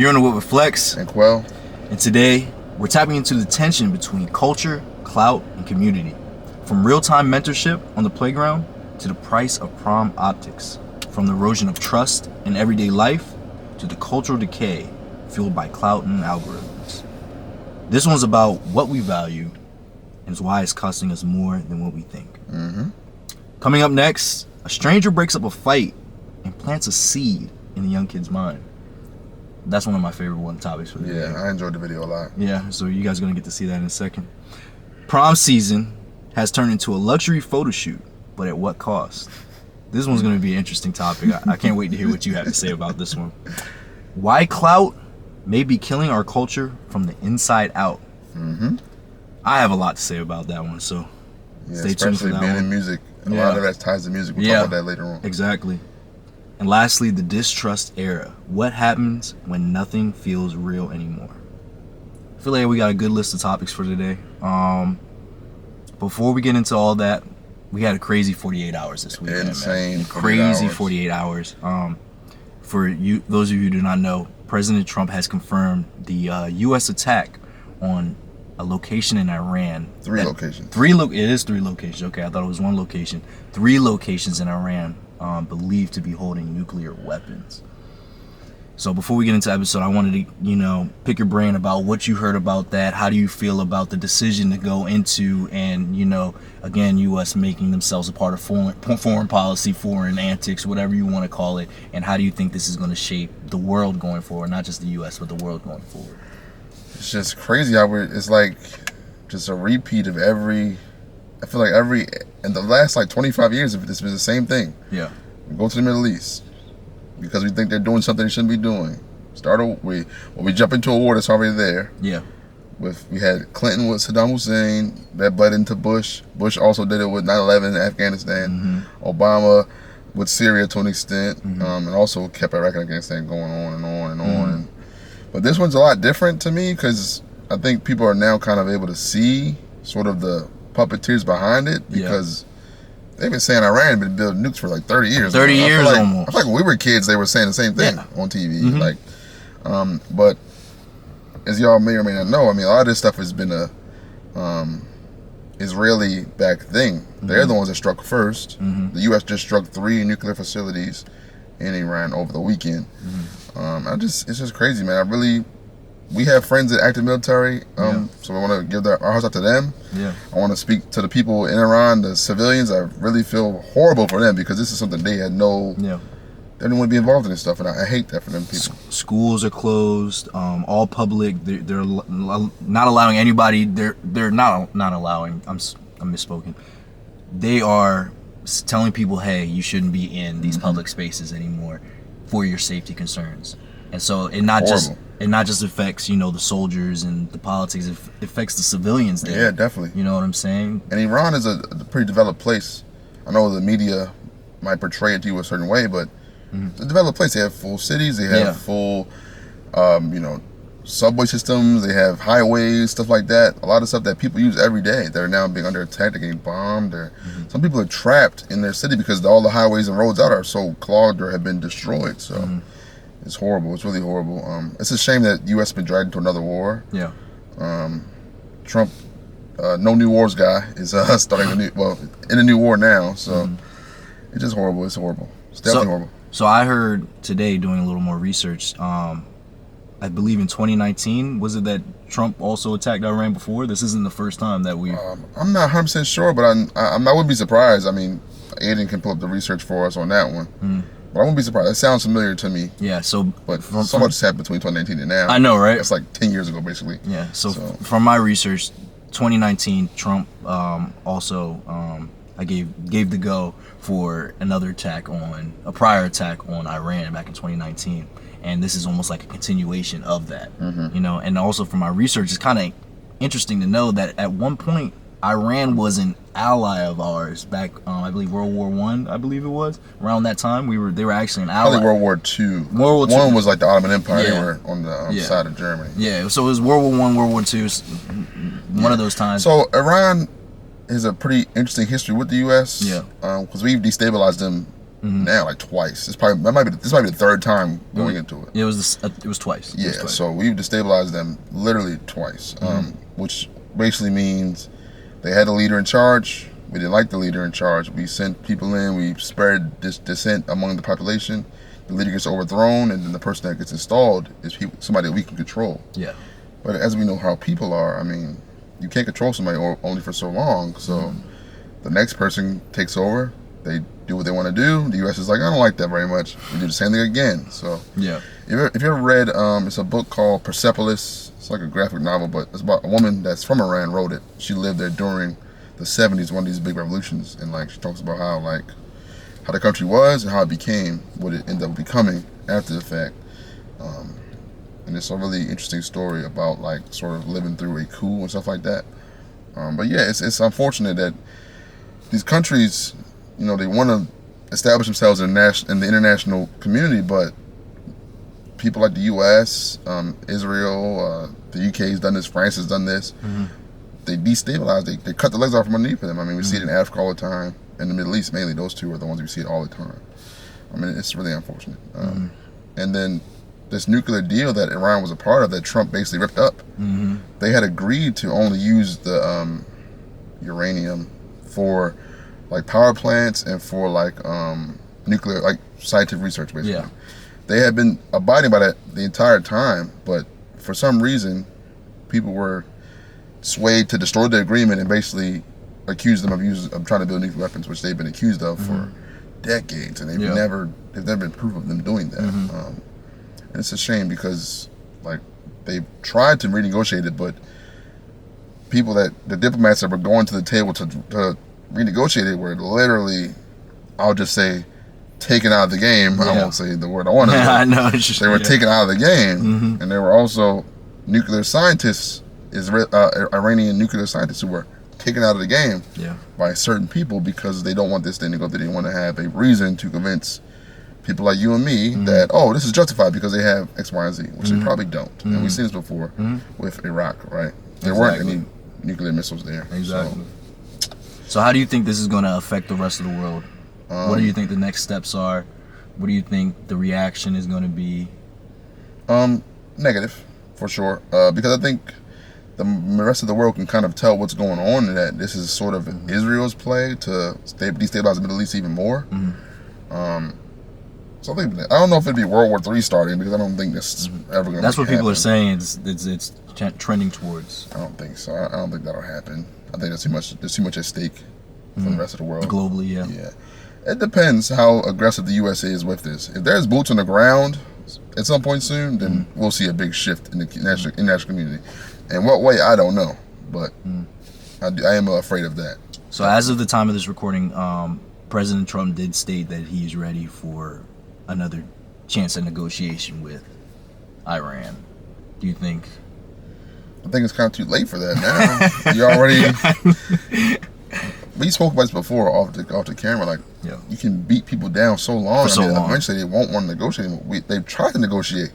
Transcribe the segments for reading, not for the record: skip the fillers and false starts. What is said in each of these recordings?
You're on the What with Flex and Quell. And today, we're tapping into the tension between culture, clout, and community. From real-time mentorship on the playground to the price of prom optics. From the erosion of trust in everyday life to the cultural decay fueled by clout and algorithms. This one's about what we value and why it's costing us more than what we think. Coming up next, a stranger breaks up a fight and plants a seed in the young kid's mind. That's one of my favorite topics for the day. Yeah, I enjoyed the video a lot. Yeah, so you guys are going to get to see that in a second. Prom season has turned into a luxury photo shoot, but at what cost? This one's going to be an interesting topic. I can't wait to hear what you have to say about this one. Why clout may be killing our culture from the inside out. I have a lot to say about that one, so stay tuned for that being one. In music. A lot of that ties to music. We'll talk about that later on. Exactly. And lastly, the Distrust Era. What happens when nothing feels real anymore? I feel like we got a good list of topics for today. Before we get into all that, we had a crazy 48 hours this weekend. Insane. Man. Crazy 48 hours. For you, those of you who do not know, President Trump has confirmed the U.S. attack on a location in Iran. Three locations. It is 3 locations. Okay, I thought it was 1 location. 3 locations in Iran believed to be holding nuclear weapons. So before we get into the episode, I wanted to, pick your brain about what you heard about that. How do you feel about the decision to go into and, again, U.S. making themselves a part of foreign policy, foreign antics, whatever you want to call it, and how do you think this is going to shape the world going forward, not just the U.S., but the world going forward? It's just crazy how it's like just a repeat of in the last 25 years, it's been the same thing. Yeah. We go to the Middle East because we think they're doing something they shouldn't be doing. We jump into a war that's already there. Yeah. We had Clinton with Saddam Hussein, that bled into Bush. Bush also did it with 9/11 in Afghanistan. Obama with Syria to an extent, and also kept Iraq and Afghanistan going on and on and on. But this one's a lot different to me because I think people are now kind of able to see sort of the puppeteers behind it because they've been saying Iran had been building nukes for 30 years. 30 years almost. I feel like when we were kids, they were saying the same thing on TV. But as y'all may or may not know, a lot of this stuff has been a Israeli-backed thing. They're the ones that struck first. The U.S. just struck 3 nuclear facilities in Iran over the weekend. It's just crazy, man. We have friends that active military, so we want to give our hearts out to them. Yeah. I want to speak to the people in Iran, the civilians. I really feel horrible for them because this is something they had they didn't want to be involved in this stuff, and I hate that for them people. Schools are closed, all public. They're not allowing anybody. They're not allowing. I'm misspoken. They are telling people, hey, you shouldn't be in these public spaces anymore for your safety concerns. And so it not just affects the soldiers and the politics. It affects the civilians there. Yeah, definitely. You know what I'm saying? And Iran is a pretty developed place. I know the media might portray it to you a certain way, but it's a developed place. They have full cities. They have full, subway systems. They have highways, stuff like that. A lot of stuff that people use every day that are now being under attack. They're getting bombed. Some people are trapped in their city because all the highways and roads out are so clogged or have been destroyed. So. It's horrible. It's really horrible. It's a shame that U.S. has been dragged into another war. Yeah. Trump, no new wars guy, is starting in a new war now. So it's just horrible. It's horrible. It's definitely horrible. So I heard today, doing a little more research, I believe in 2019, was it that Trump also attacked Iran before? This isn't the first time that we... I'm not 100% sure, but I wouldn't be surprised. Aiden can pull up the research for us on that one. But I won't be surprised. That sounds familiar to me. Yeah, so... But so much has happened between 2019 and now. I know, right? It's 10 years ago, basically. Yeah, so from my research, 2019, Trump also... I gave the go for a prior attack on Iran back in 2019. And this is almost like a continuation of that. And also from my research, it's kind of interesting to know that at one point, Iran was an ally of ours back, I believe World War I, I believe it was. Around that time, they were actually an ally. Probably World War II. World War II. One was the Ottoman Empire. They were on the side of Germany. Yeah, so it was World War I, World War II, one of those times. So Iran has a pretty interesting history with the U.S. Yeah. Because we've destabilized them now, like twice. This might be the third time going into it. It was twice. Yeah, so we've destabilized them literally twice, which basically means they had a leader in charge. We didn't like the leader in charge. We sent people in. We spread dissent among the population. The leader gets overthrown, and then the person that gets installed is somebody that we can control. Yeah. But as we know how people are, I mean, you can't control somebody only for so long. So the next person takes over. They do what they want to do. The U.S. is like, I don't like that very much. We do the same thing again. So yeah. If you ever read, it's a book called Persepolis. It's like a graphic novel, but it's about a woman that's from Iran wrote it. She lived there during the 70s, one of these big revolutions, and like she talks about how the country was and how it became what it ended up becoming after the fact. And it's a really interesting story about like sort of living through a coup and stuff like that. But yeah, it's unfortunate that these countries, you know, they want to establish themselves in the international community, but people like the U.S., Israel, the UK has done this, France has done this. They destabilize, they cut the legs off from underneath them. I mean, we see it in Africa all the time. In the Middle East, mainly, those two are the ones we see it all the time. I mean, it's really unfortunate. And then this nuclear deal that Iran was a part of, that Trump basically ripped up, they had agreed to only use the uranium for like power plants and for like nuclear, like scientific research, basically. Yeah. They had been abiding by that the entire time, but for some reason, people were swayed to destroy the agreement and basically accuse them of trying to build nuclear weapons, which they've been accused of for decades, and they've never been proof of them doing that. And it's a shame because like they've tried to renegotiate it, but the diplomats that were going to the table to renegotiate it were literally, I'll just say, taken out of the game. I won't say the word I want to. I know. They were taken out of the game, and there were also nuclear scientists, Iranian nuclear scientists, who were taken out of the game by certain people because they don't want this thing to go through. They want to have a reason to convince people like you and me that, oh, this is justified because they have X, Y, and Z, which they probably don't. And we've seen this before with Iraq, right? There weren't any nuclear missiles there. Exactly. So how do you think this is going to affect the rest of the world? What do you think the next steps are? What do you think the reaction is going to be? Negative, for sure. Because I think the rest of the world can kind of tell what's going on, and that this is sort of Israel's play to destabilize the Middle East even more. So I don't know if it'd be World War III starting, because I don't think this is ever going to. That's what people are saying. It's trending towards. I don't think so. I don't think that'll happen. I think there's too much at stake for the rest of the world. Globally, yeah. It depends how aggressive the USA is with this. If there's boots on the ground at some point soon, then we'll see a big shift in the international community. In what way, I don't know, but I am afraid of that. So as of the time of this recording, President Trump did state that he's ready for another chance at negotiation with Iran. Do you think? I think it's kind of too late for that now. You already. We spoke about this before off the camera. Like, you can beat people down so long. Eventually, they won't want to negotiate. They've tried to negotiate.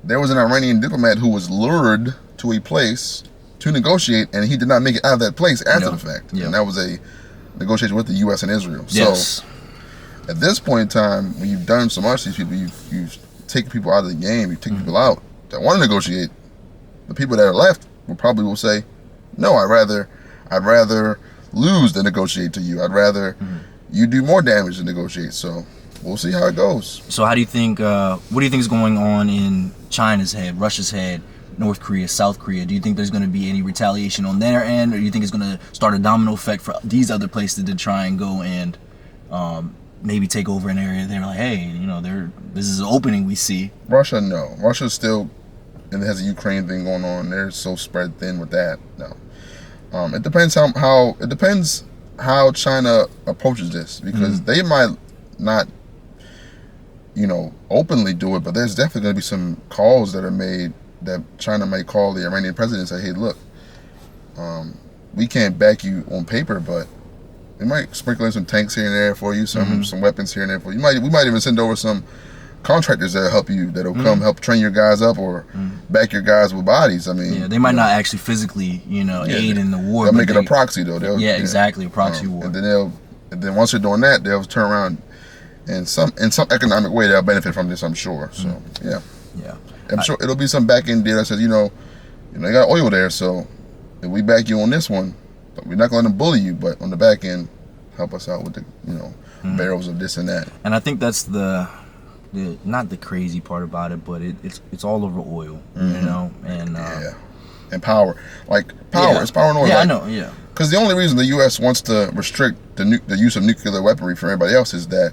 There was an Iranian diplomat who was lured to a place to negotiate, and he did not make it out of that place after the fact. And that was a negotiation with the U.S. and Israel. So, at this point in time, when you've done so much to these people, you've taken people out of the game. You've taken people out that want to negotiate. The people that are left will say, "No, I'd rather lose than negotiate to you. I'd rather you do more damage than negotiate." So we'll see how it goes. So how do you think? What do you think is going on in China's head, Russia's head, North Korea, South Korea? Do you think there's going to be any retaliation on their end, or do you think it's going to start a domino effect for these other places to try and go and maybe take over an area? They're like, hey, this is an opening we see. Russia, no. Russia's still, and it has a Ukraine thing going on. They're so spread thin with that. No. It depends how China approaches this, because they might not, openly do it, but there's definitely going to be some calls that are made that China might call the Iranian president and say, hey, look, we can't back you on paper, but we might sprinkle in some tanks here and there for you, some weapons here and there for you. We might even send over some contractors that'll help you, that'll come help train your guys up or back your guys with bodies. I mean, they might not actually physically, aid in the war. They'll make it a proxy though. Exactly, a proxy war. And then once they're doing that, they'll turn around in some economic way they'll benefit from this, I'm sure. So yeah, I'm sure it'll be some back end deal that says, you know, they got oil there, so if we back you on this one, but we're not going to bully you, but on the back end, help us out with the, you know, barrels of this and that. And I think that's the not the crazy part about it, but it's all over oil, you know, and and power, like power, it's power and oil. Yeah, like, I know, yeah. Because the only reason the U.S. wants to restrict the use of nuclear weaponry from everybody else is that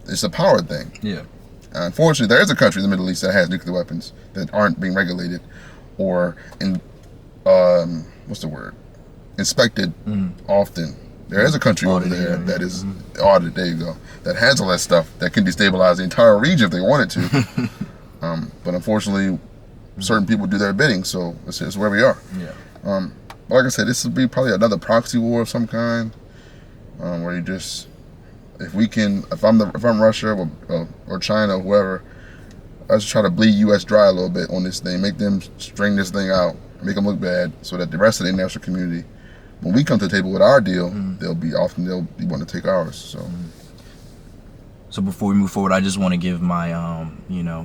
it's a power thing. Yeah. Unfortunately, there is a country in the Middle East that has nuclear weapons that aren't being regulated or inspected often. There is a country over there that is audited. There you go. That has all that stuff that can destabilize the entire region if they wanted to. But unfortunately, certain people do their bidding, so it's where we are. Yeah. But like I said, this would be probably another proxy war of some kind, where you just, if I'm Russia or China or whoever, I just try to bleed U.S. dry a little bit on this thing, make them string this thing out, make them look bad, so that the rest of the international community, when we come to the table with our deal, they'll be wanting to take ours. So before we move forward, I just want to give my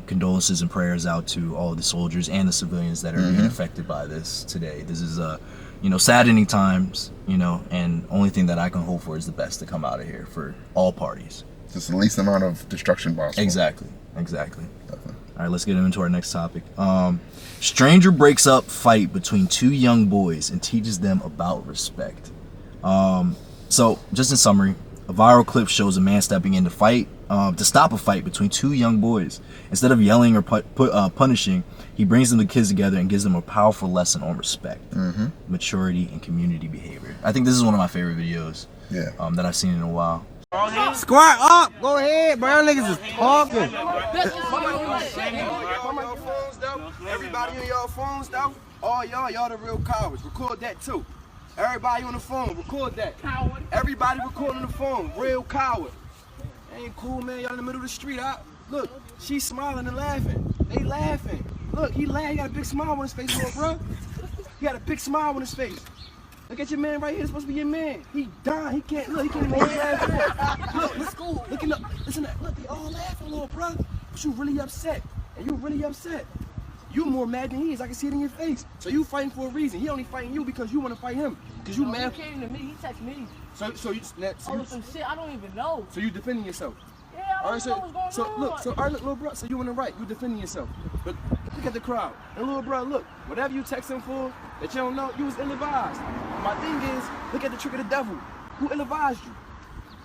condolences and prayers out to all of the soldiers and the civilians that are being affected by this today. This is saddening times, and only thing that I can hope for is the best to come out of here for all parties. Just the least amount of destruction possible. Exactly. All right, let's get into our next topic. Stranger breaks up fight between two young boys and teaches them about respect. So, just in summary, a viral clip shows a man stepping in to stop a fight between two young boys. Instead of yelling or punishing, he brings the kids together and gives them a powerful lesson on respect, maturity, and community behavior. I think this is one of my favorite videos that I've seen in a while. Square up! Go ahead, bro. Niggas is talking. Everybody on y'all phones though. All y'all the real cowards. Record that too. Everybody on the phone, record that. Coward. Everybody recording the phone, real coward. Ain't cool, man. Y'all in the middle of the street. Look, she's smiling and laughing. They laughing. Look, he laughing. He got a big smile on his face, little bro. He got a big smile on his face. Look at your man right here. It's supposed to be your man. He dying. He can't even hold his ass. Look, let's go. Listen up. Look, they all laughing, little bro. But you really upset. And you really upset. You more mad than he is. I can see it in your face. So you fighting for a reason. He only fighting you because you want to fight him. Because you mad. He came to me. He texted me. So you some shit I don't even know. So you defending yourself. Yeah, I don't know what's going on. All right, look, little bro. So you in the right. You defending yourself. But look at the crowd. And little bro, look. Whatever you text him for that you don't know, you was ill-advised. My thing is, look at the trick of the devil. Who ill-advised you?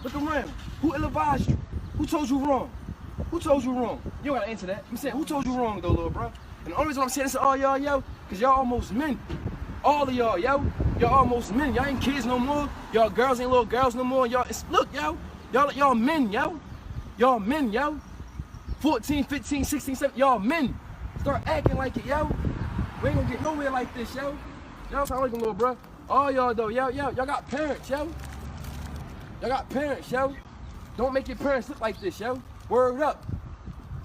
Look around. Who ill-advised you? Who told you wrong? Who told you wrong? You don't gotta answer that. I'm saying, who told you wrong though, little bro? And the only reason I'm saying this to all y'all, yo, because y'all almost men. All of y'all, yo. Y'all almost men. Y'all ain't kids no more. Y'all girls ain't little girls no more. Look, yo. Y'all men, yo. Y'all men, yo. 14, 15, 16, 17. Y'all men. Start acting like it, yo. We ain't gonna get nowhere like this, yo. Y'all sound like a little bro. All y'all though, yo. Y'all got parents, yo. Y'all got parents, yo. Don't make your parents look like this, yo. Word up.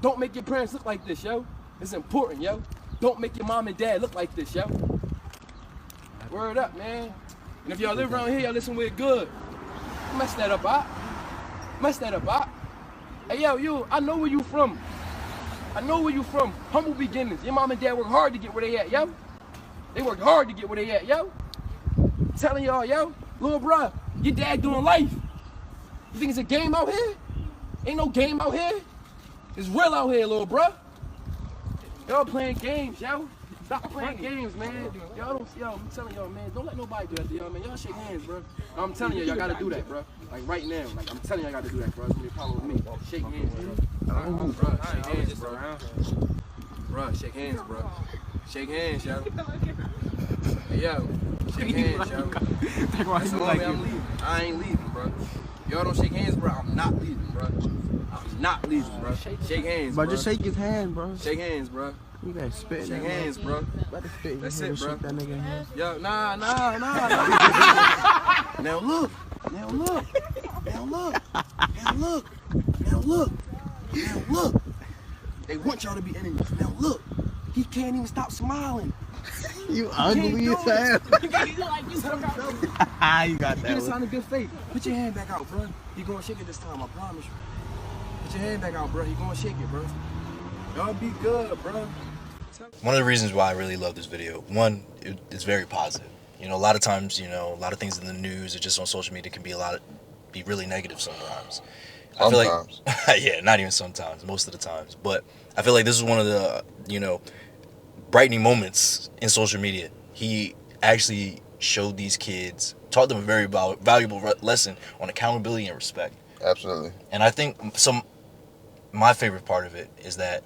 Don't make your parents look like this, yo. It's important, yo. Don't make your mom and dad look like this, yo. Word up, man. And if y'all live around here, y'all listen with good. Mess that up, Mess that up, Hey, yo, you, I know where you from. Humble beginnings. Your mom and dad work hard to get where they at, yo. They work hard to get where they at, yo. I'm telling y'all, yo, little bruh, your dad doing life. You think it's a game out here? Ain't no game out here. It's real out here, little bruh. Y'all playing games, yo. Stop playing games, man. I'm telling y'all, man, don't let nobody do that to y'all, man. Y'all shake hands, bro. I'm telling y'all gotta do that, bro. Like right now, like I'm telling y'all gotta do that, bro. It's gonna be a problem with me. Shake hands, bro. Bro, shake hands, bro. Bro, shake hands, bro. Shake hands, yo. Hey, yo, shake hands, yo. That's the only I'm leaving. I ain't leaving, bro. Y'all don't shake hands, bro. I'm not leaving, bro. I'm not leaving, bro. Shake hands, bro. But just shake his hand, bro. Shake hands, bro. You gotta spit. Shake hands, bro. Let it spit. That's it, bro. That nigga hand. Yo, nah. Now look. They want y'all to be enemies. Now look. He can't even stop smiling. You ugly as hell. You like you so You got You that get a one. sign of good faith. Put your hand back out, bro. You gonna shake it this time, I promise you. Put your hand back out, bro. He gonna shake it, bro. Y'all be good, bro. One of the reasons why I really love this video, one, it's very positive. You know, a lot of times, you know, a lot of things in the news or just on social media can be really negative sometimes. I feel like, yeah, not even sometimes, most of the times. But I feel like this is one of the, you know, brightening moments in social media. He actually showed these kids, taught them a very valuable lesson on accountability and respect. Absolutely. And I think my favorite part of it is that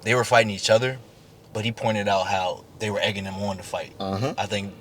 they were fighting each other, but he pointed out how they were egging them on to fight. I think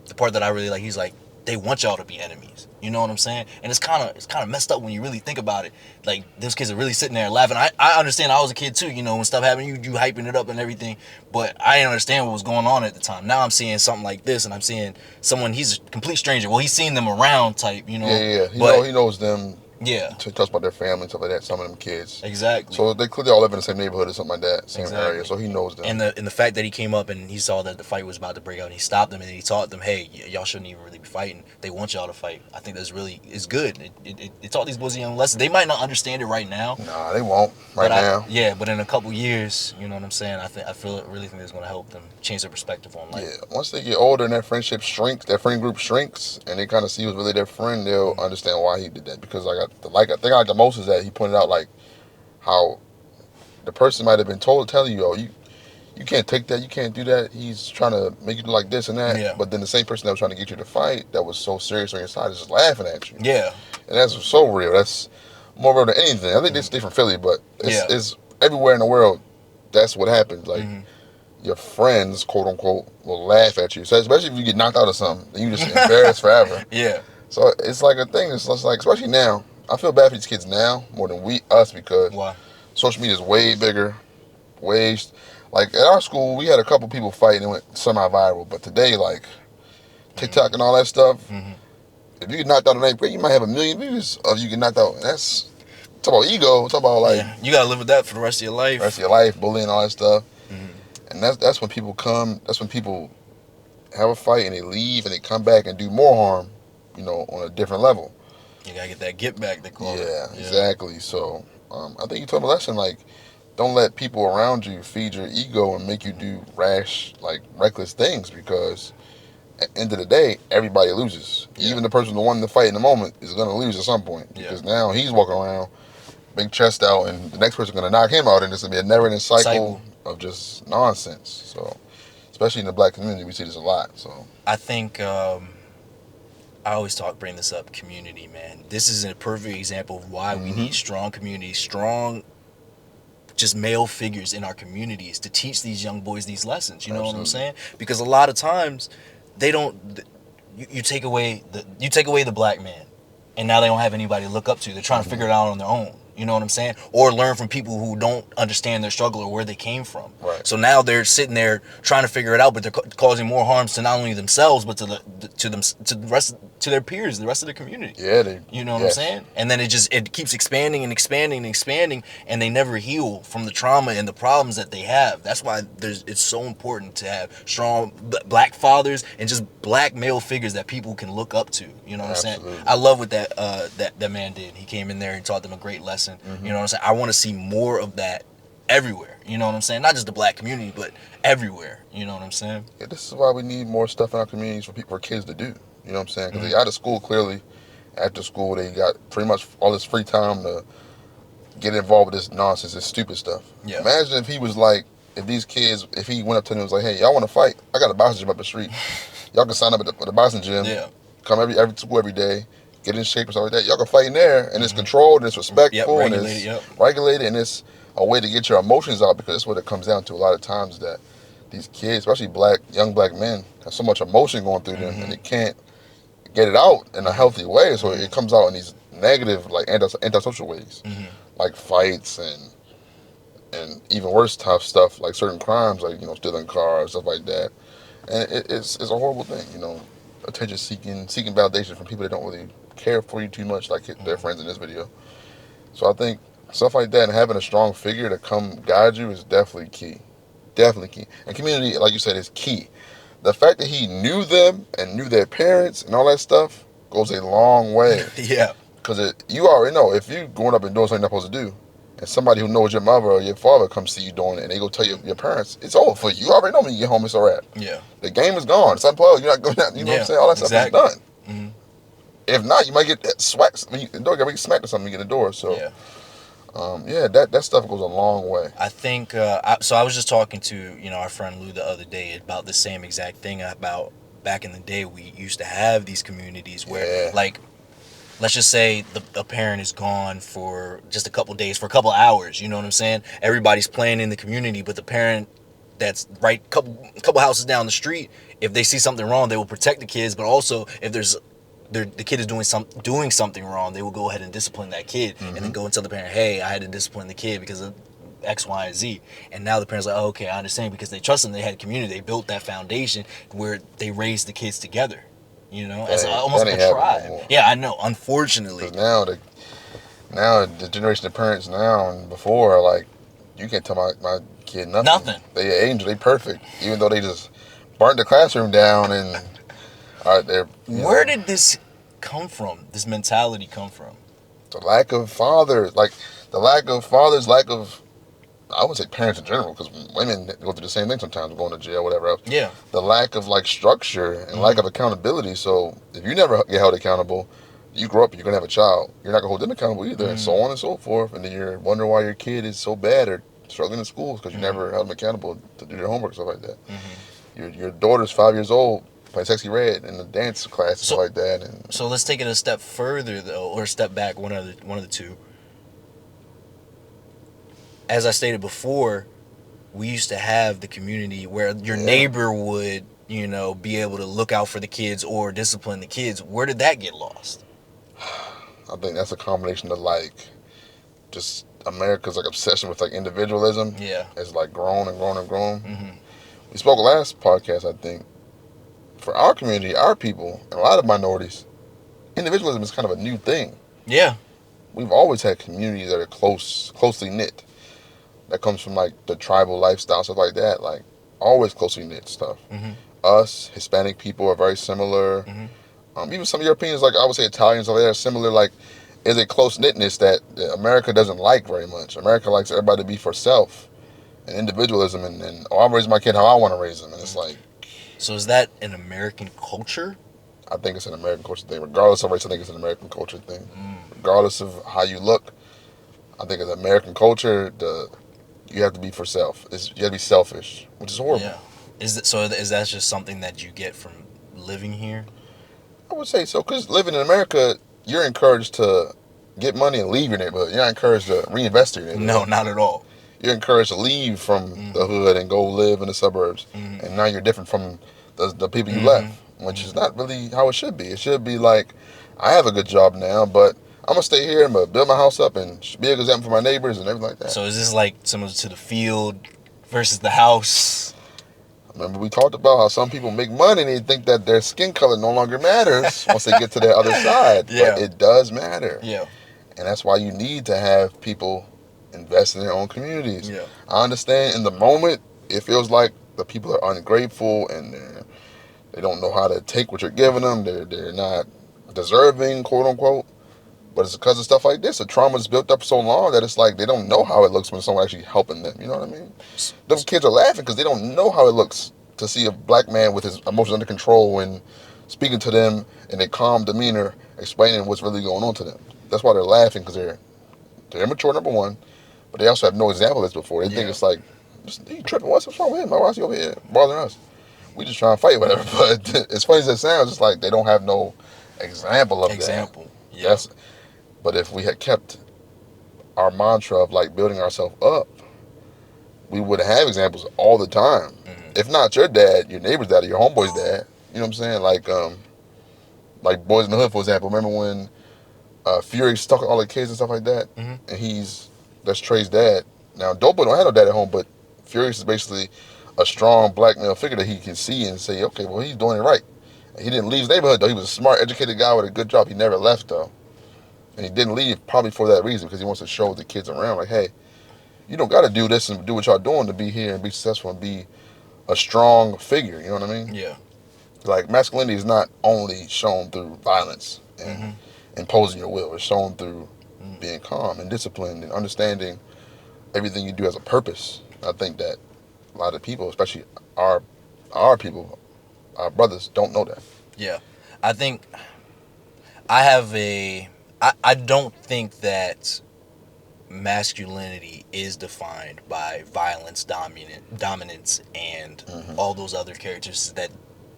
the part that I really like, he's like, they want y'all to be enemies. You know what I'm saying? And it's kind of messed up when you really think about it. Like, those kids are really sitting there laughing. I understand. I was a kid too. You know, when stuff happened, you hyping it up and everything. But I didn't understand what was going on at the time. Now I'm seeing something like this, and I'm seeing someone. He's a complete stranger. Well, he's seen them around, type. You know. Yeah. He knows them. Yeah. To talk about their family and stuff like that. Some of them kids. Exactly. So they clearly all live in the same neighborhood or something like that, same area. So he knows them. And the fact that he came up and he saw that the fight was about to break out, and he stopped them and he taught them, hey, y'all shouldn't even really be fighting. They want y'all to fight. I think that's really is good. It taught these boys a young lesson. They might not understand it right now. Nah, they won't now. But in a couple years, you know what I'm saying. I really think it's going to help them change their perspective on life. Yeah. Once they get older and their friendship shrinks, their friend group shrinks, and they kind of see who's really their friend, they'll understand why he did that. Because I think I the most is that he pointed out, like, how the person might have been telling you, you can't take that, you can't do that, he's trying to make you do like this and that, but then the same person that was trying to get you to fight, that was so serious on your side, is just laughing at you. And that's so real. That's more real than anything. I think they stay from Philly, but it's everywhere in the world. That's what happens. Like, your friends, quote unquote, will laugh at you. So especially if you get knocked out of something, then you just embarrassed forever. So it's like a thing. It's like, especially now, I feel bad for these kids now more than us, because social media is way bigger, like at our school we had a couple people fighting and went semi-viral, but today, like TikTok and all that stuff, if you get knocked out in 8th grade, you might have 1 million views of you get knocked out. And that's talk about ego, talk about like you gotta live with that for the rest of your life. Bullying, all that stuff. And that's when people come. That's when people have a fight and they leave and they come back and do more harm, you know, on a different level. You gotta get that get back, they call it. Yeah, exactly. So I think you taught a lesson, like, don't let people around you feed your ego and make you do rash, like reckless things, because at the end of the day, everybody loses. Even the person who won the fight in the moment is gonna lose at some point, because now he's walking around big chest out, and the next person's gonna knock him out, and it's gonna be a never-ending cycle of just nonsense. So, especially in the black community, we see this a lot. So I think I always bring this up, community, man. This is a perfect example of why we need strong communities, strong just male figures in our communities to teach these young boys these lessons. You know what I'm saying? Because a lot of times they don't. You take away the black man, and now they don't have anybody to look up to. They're trying to figure it out on their own. You know what I'm saying? Or learn from people who don't understand their struggle or where they came from. So now they're sitting there trying to figure it out, but they're causing more harms to not only themselves but to their peers, the rest of the community. You know what I'm saying? And then it keeps expanding and expanding and expanding, and they never heal from the trauma and the problems that they have. That's why it's so important to have strong black fathers and just black male figures that people can look up to. You know what I'm saying? I love what that man did. He came in there and taught them a great lesson. You know what I'm saying? I want to see more of that everywhere. You know what I'm saying? Not just the black community, but everywhere. You know what I'm saying? Yeah, this is why we need more stuff in our communities for kids to do. You know what I'm saying? Because they out of school, clearly. After school, they got pretty much all this free time to get involved with this nonsense, this stupid stuff. Imagine if he was like, if he went up to them and was like, hey, y'all want to fight? I got a boxing gym up the street. Y'all can sign up at the boxing gym. Come every school every day. Get in shape or something like that. Y'all can fight in there, and it's controlled, and it's respectful, and it's regulated, and it's a way to get your emotions out, because that's what it comes down to a lot of times, that these kids, especially young black men, have so much emotion going through them, and they can't get it out in a healthy way, so it comes out in these negative, like antisocial ways, like fights and even worse tough stuff, like certain crimes, like, you know, stealing cars, stuff like that. And it's a horrible thing, you know, attention seeking validation from people that don't really care for you too much, like their friends in this video. So I think stuff like that and having a strong figure to come guide you is definitely key. And community, like you said, is key. The fact that he knew them and knew their parents and all that stuff goes a long way. Because you already know if you going up and doing something you're not supposed to do, and somebody who knows your mother or your father comes see you doing it, and they go tell your parents, it's over for you. You already know when you get home, it's a wrap. Yeah. The game is gone. It's unplugged. You're not going out. You know what I'm saying? All that stuff is done. Mm-hmm. If not, you might get smacked. The door got to get smacked or something. You get the door. So, that stuff goes a long way. I think. So I was just talking to our friend Lou the other day about the same exact thing. About back in the day, we used to have these communities where, like, let's just say a parent is gone for just a couple days, for a couple hours. You know what I'm saying? Everybody's playing in the community, but the parent that's right couple houses down the street, if they see something wrong, they will protect the kids. But also, if the kid is doing something wrong, they will go ahead and discipline that kid, and then go and tell the parent, hey, I had to discipline the kid because of X, Y, and Z. And now the parents are like, oh, okay, I understand, because they trust them. They had a community. They built that foundation where they raised the kids together. As almost like a tribe. Yeah, I know. Unfortunately, now the generation of parents now and before, like, you can't tell my kid nothing. Nothing. They angel. They perfect, even though they just burnt the classroom down and they're. Where did this come from? This mentality come from? The lack of fathers, lack of. I would say parents in general, because women go through the same thing sometimes, going to jail, whatever else. Yeah. The lack of structure and lack of accountability. So if you never get held accountable, you grow up, you're gonna have a child. You're not gonna hold them accountable either, and so on and so forth. And then you're wondering why your kid is so bad or struggling in school because you never held them accountable to do their homework, stuff like that. Your daughter's 5 years old, playing Sexy Red in the dance class and stuff like that. And so let's take it a step further though, or a step back, one of the two. As I stated before, we used to have the community where your neighbor would, be able to look out for the kids or discipline the kids. Where did that get lost? I think that's a combination of just America's obsession with individualism. Yeah. It's grown and grown and grown. We spoke last podcast, I think. For our community, our people, and a lot of minorities, individualism is kind of a new thing. Yeah. We've always had communities that are closely knit. That comes from the tribal lifestyle, stuff like that. Always closely knit stuff. Us, Hispanic people, are very similar. Even some Europeans, I would say Italians, are similar. Is a close knitness that America doesn't like very much. America likes everybody to be for self and individualism, and I'll raise my kid how I want to raise him. And it's So is that an American culture? I think it's an American culture thing. Regardless of race, I think it's an American culture thing. Regardless of how you look, I think as American culture, you have to be for self. You have to be selfish, which is horrible. Yeah. Is that just something that you get from living here? I would say so, because living in America, you're encouraged to get money and leave your neighborhood. You're not encouraged to reinvest in your neighborhood. No, not at all. You're encouraged to leave from the hood and go live in the suburbs. And now you're different from the people you left, which is not really how it should be. It should be I have a good job now, but I'm going to stay here. I'm going to build my house up and be a good example for my neighbors and everything like that. So is this similar to the field versus the house? Remember we talked about how some people make money and they think that their skin color no longer matters once they get to the other side. Yeah. But it does matter. Yeah. And that's why you need to have people invest in their own communities. Yeah. I understand in the moment it feels like the people are ungrateful and they don't know how to take what you're giving them. They're not deserving, quote unquote. But it's because of stuff like this. The trauma's built up so long that it's they don't know how it looks when someone actually helping them. You know what I mean? Those kids are laughing because they don't know how it looks to see a black man with his emotions under control and speaking to them in a calm demeanor, explaining what's really going on to them. That's why they're laughing, because they're immature, number one, but they also have no example of this before. They think it's he tripping. What's wrong with him? Why is he over here bothering us? We just trying to fight, whatever. But as funny as it sounds, it's they don't have no example of that. Yeah. But if we had kept our mantra of building ourselves up, we would have examples all the time. If not your dad, your neighbor's dad, or your homeboy's dad. You know what I'm saying? Like Boys in the Hood, for example. Remember when Fury stalking all the kids and stuff like that? And that's Trey's dad. Now, Dope Boy don't have no dad at home, but Furious is basically a strong black male figure that he can see and say, okay, well, he's doing it right. And he didn't leave his neighborhood, though. He was a smart, educated guy with a good job. He never left, though. And he didn't leave probably for that reason, because he wants to show the kids around, hey, you don't got to do this and do what y'all doing to be here and be successful and be a strong figure. You know what I mean? Yeah. Masculinity is not only shown through violence and imposing your will. It's shown through being calm and disciplined and understanding everything you do has a purpose. I think that a lot of people, especially our people, our brothers, don't know that. Yeah. I think I don't think that masculinity is defined by violence, dominance, and all those other characters that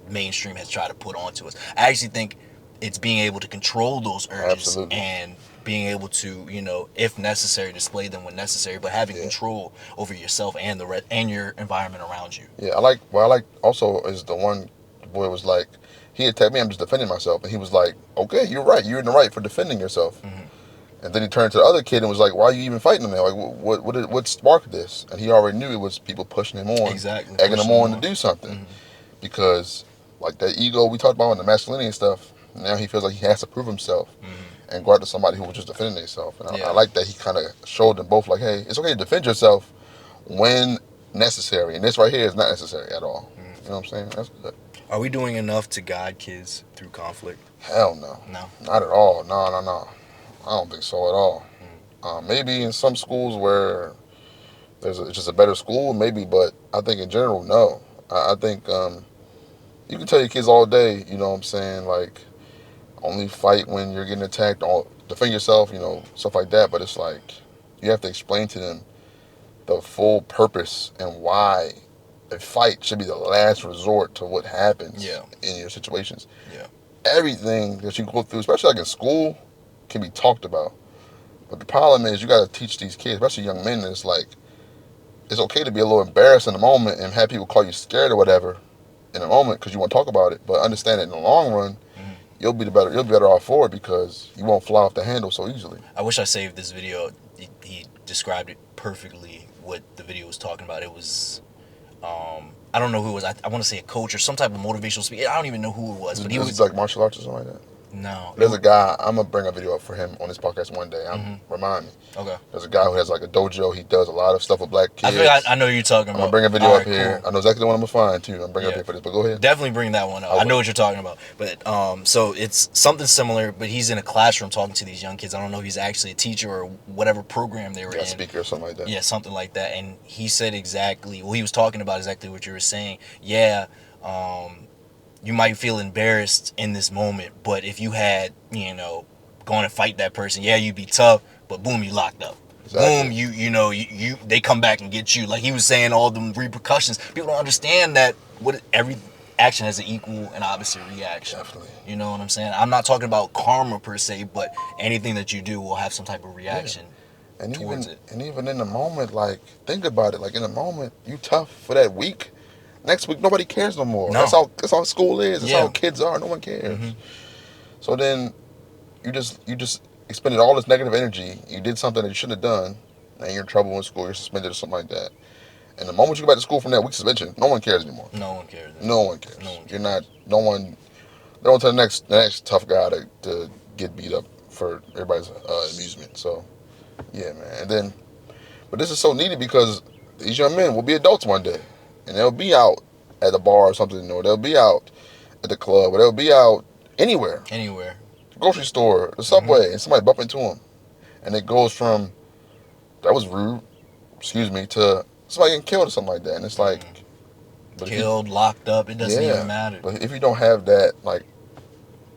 mainstream has tried to put onto us. I actually think it's being able to control those urges Absolutely. and being able to, if necessary, display them when necessary, but having control over yourself and and your environment around you. Yeah, what I like also is the one boy was like, he attacked me, I'm just defending myself, and he was like, okay, you're right, you're in the right for defending yourself. And then he turned to the other kid and was like, why are you even fighting him now? Like, what sparked this? And he already knew it was people pushing him on, Exactly, egging pushing him on him on. to do something. Because, like, that ego we talked about in the masculinity and stuff, now he feels like he has to prove himself and go out to somebody who was just defending themselves. And I like that he kind of showed them both, like, hey, it's okay to defend yourself when necessary. And this right here is not necessary at all. You know what I'm saying? That's good. Are we doing enough to guide kids through conflict? Hell no. No. Not at all. No. I don't think so at all. Maybe in some schools where it's just a better school, maybe, but I think in general, no. I think you can tell your kids all day, you know what I'm saying, like, only fight when you're getting attacked, defend yourself, stuff like that, but it's like, you have to explain to them the full purpose and why a fight should be the last resort to what happens in your situations. Yeah. Everything that you go through, especially like in school, can be talked about. But the problem is you got to teach these kids, especially young men, it's like, it's okay to be a little embarrassed in the moment and have people call you scared or whatever in the moment because you want to talk about it. But understand that in the long run, you'll be better off for it because you won't fly off the handle so easily. I wish I saved this video. He described it perfectly what the video was talking about. It was, I don't know who it was. I want to say a coach or some type of motivational speaker. I don't even know who it was. But he was like martial arts or something like that. No. There's a guy, I'm going to bring a video up for him on this podcast one day. Remind me. Okay. There's a guy who has like a dojo. He does a lot of stuff with black kids. I know you're talking about. I'm going to bring a video up here. Cool. I know exactly the one I'm going to find too. I'm going to bring it up here for this, but go ahead. Definitely bring that one up. I know what you're talking about. But so it's something similar, but he's in a classroom talking to these young kids. I don't know if he's actually a teacher or whatever program they were in. Speaker or something like that. Yeah, something like that. And he said he was talking about exactly what you were saying. Yeah, you might feel embarrassed in this moment, but if you had, going to fight that person, you'd be tough, but boom, you locked up. Exactly. Boom, they come back and get you. Like he was saying, all the repercussions. People don't understand that every action has an equal and opposite reaction. Definitely. You know what I'm saying? I'm not talking about karma per se, but anything that you do will have some type of reaction. And towards it. And even in the moment, like, think about it. Like in the moment, you tough for that week. Next week, nobody cares no more. No. That's how school is. That's how kids are. No one cares. So then, you just expended all this negative energy. You did something that you shouldn't have done, and you're in trouble in school. You're suspended or something like that. And the moment you go back to school from that week suspension, no one cares anymore. No one cares. No one cares. You're not. No one. They're on to the next tough guy to get beat up for everybody's amusement. So, yeah, man. But this is so needed because these young men will be adults one day. And they'll be out at the bar or something, or they'll be out at the club, or they'll be out anywhere. Grocery store, the subway, and somebody bump into them. And it goes from, that was rude, to somebody getting killed or something like that. And it's like... Killed, locked up, it doesn't even matter. But if you don't have that, like,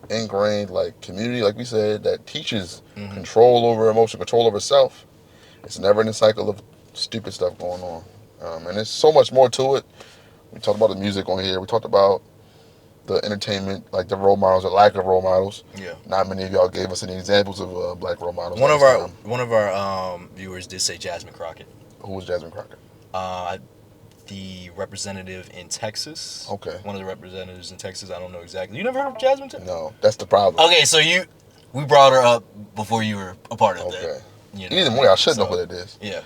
ingrained, like, community, like we said, that teaches control over emotion, control over self, it's never in a cycle of stupid stuff going on. And there's so much more to it. We talked about the music on here. We talked about the entertainment, like the role models, the lack of role models. Yeah. Not many of y'all gave us any examples of black role models. One of our viewers did say Jasmine Crockett. Who was Jasmine Crockett? The representative in Texas. Okay. One of the representatives in Texas. I don't know exactly. You never heard of Jasmine? No, that's the problem. Okay, so we brought her up before you were a part of that. Okay. Either way, I should know what it is. Yeah.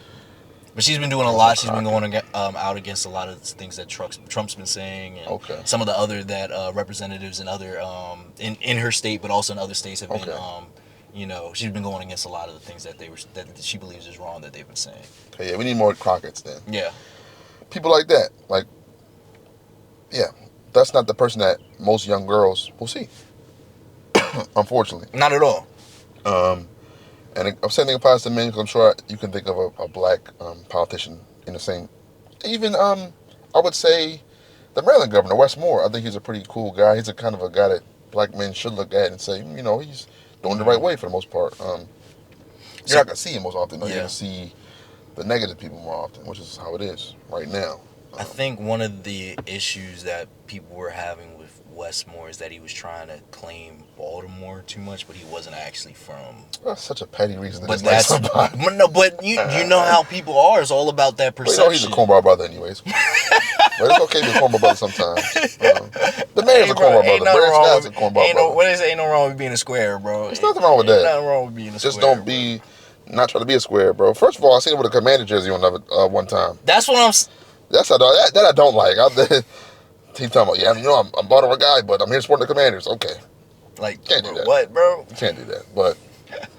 But she's been doing a lot. She's been going out against a lot of things that Trump's been saying, and some of the other representatives and other in her state, but also in other states have been. She's been going against a lot of the things that she believes is wrong that they've been saying. Okay, yeah, we need more Crockett's then. Yeah. People like that, that's not the person that most young girls will see. Unfortunately. Not at all. And I'm saying it applies to men because I'm sure you can think of a black politician in the same. Even I would say the Maryland governor, Wes Moore. I think he's a pretty cool guy. He's a kind of a guy that black men should look at and say, he's doing the right way for the most part. You're not gonna see him most often. You're gonna see the negative people more often, which is how it is right now. I think one of the issues that people were having with Wes Moore is that he was trying to claim Baltimore too much, but he wasn't actually from. That's such a petty reason to But dislike somebody. No, but you know how people are. It's all about that perception. Well, he's a cornball brother, anyways. But it's okay to be a cornball brother sometimes. The mayor's a cornball brother. Brad Scott's a cornball brother. What they say, ain't no wrong with being a square, bro. There's nothing wrong with that. Nothing wrong with being a square. Just don't be. Not trying to be a square, bro. First of all, I seen it with a Commander jersey on one time. That's what I'm. That's that I don't like. He's talking about, I'm a Baltimore guy, but I'm here supporting the Commanders. Okay. Like, can't do that. What, bro? You can't do that. But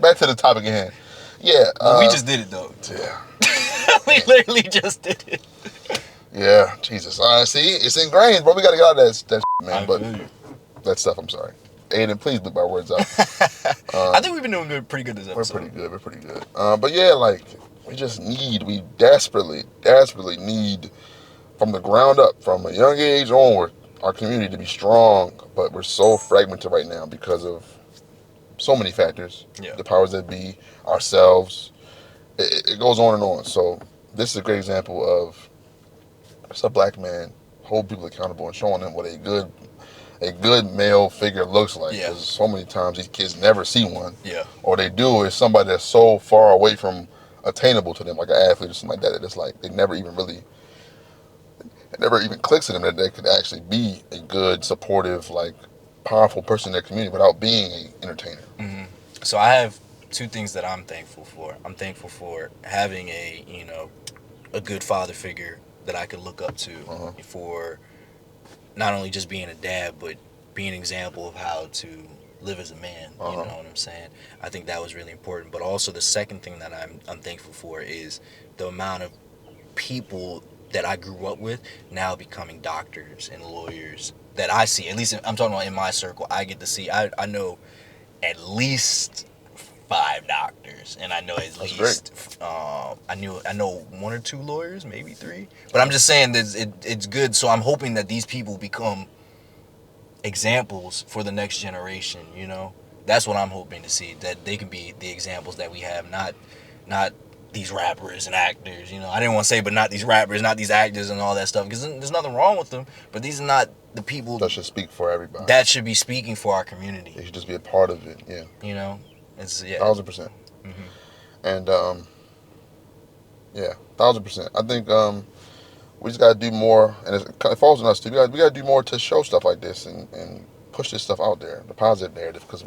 back to the topic at hand. Yeah. We just did it, though. Yeah. We literally just did it. Yeah. Jesus. See, it's ingrained, bro. We got to get out of that shit, man. But that stuff, I'm sorry. Aiden, please bleep my words out. I think we've been doing pretty good this episode. We're pretty good. But yeah, like, we desperately need, from the ground up, from a young age onward, our community to be strong. But we're so fragmented right now because of so many factors. Yeah. The powers that be, ourselves. It goes on and on. So this is a great example of just a black man holding people accountable and showing them what a good male figure looks like. Yeah. Because so many times these kids never see one. Yeah. Or they do is somebody that's so far away from attainable to them, like an athlete or something like that. It's like it never even clicks to them that they could actually be a good, supportive, like powerful person in their community without being an entertainer. Mm-hmm. So I have two things that I'm thankful for. I'm thankful for having a good father figure that I could look up to for not only just being a dad, but being an example of how to live as a man. You know what I'm saying? I think that was really important. But also the second thing that I'm thankful for is the amount of people that I grew up with now becoming doctors and lawyers that I see. At least I'm talking about in my circle. I get to see. I know at least 5 doctors, and I know at least I know 1 or 2 lawyers, maybe 3. But I'm just saying that it's good. So I'm hoping that these people become examples for the next generation. That's what I'm hoping to see, that they can be the examples that we have, not these rappers and actors. I didn't want to say, but not these rappers, not these actors and all that stuff, because there's nothing wrong with them, but these are not the people that should speak for everybody. That should be speaking for our community. They should just be a part of it. Yeah. It's 1,000%. Mm-hmm. And 1,000%. I think we just gotta do more, and it falls on us too. We gotta do more to show stuff like this and push this stuff out there, the positive narrative, because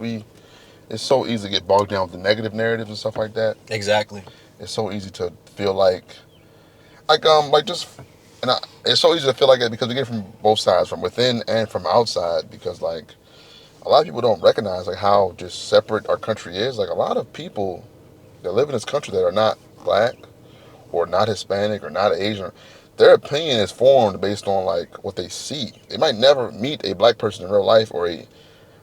it's so easy to get bogged down with the negative narratives and stuff like that. Exactly. It's so easy to feel it's so easy to feel like that because we get it from both sides, from within and from outside, because like a lot of people don't recognize like how just separate our country is. Like a lot of people that live in this country that are not black or not Hispanic or not Asian, their opinion is formed based on like what they see. They might never meet a black person in real life or a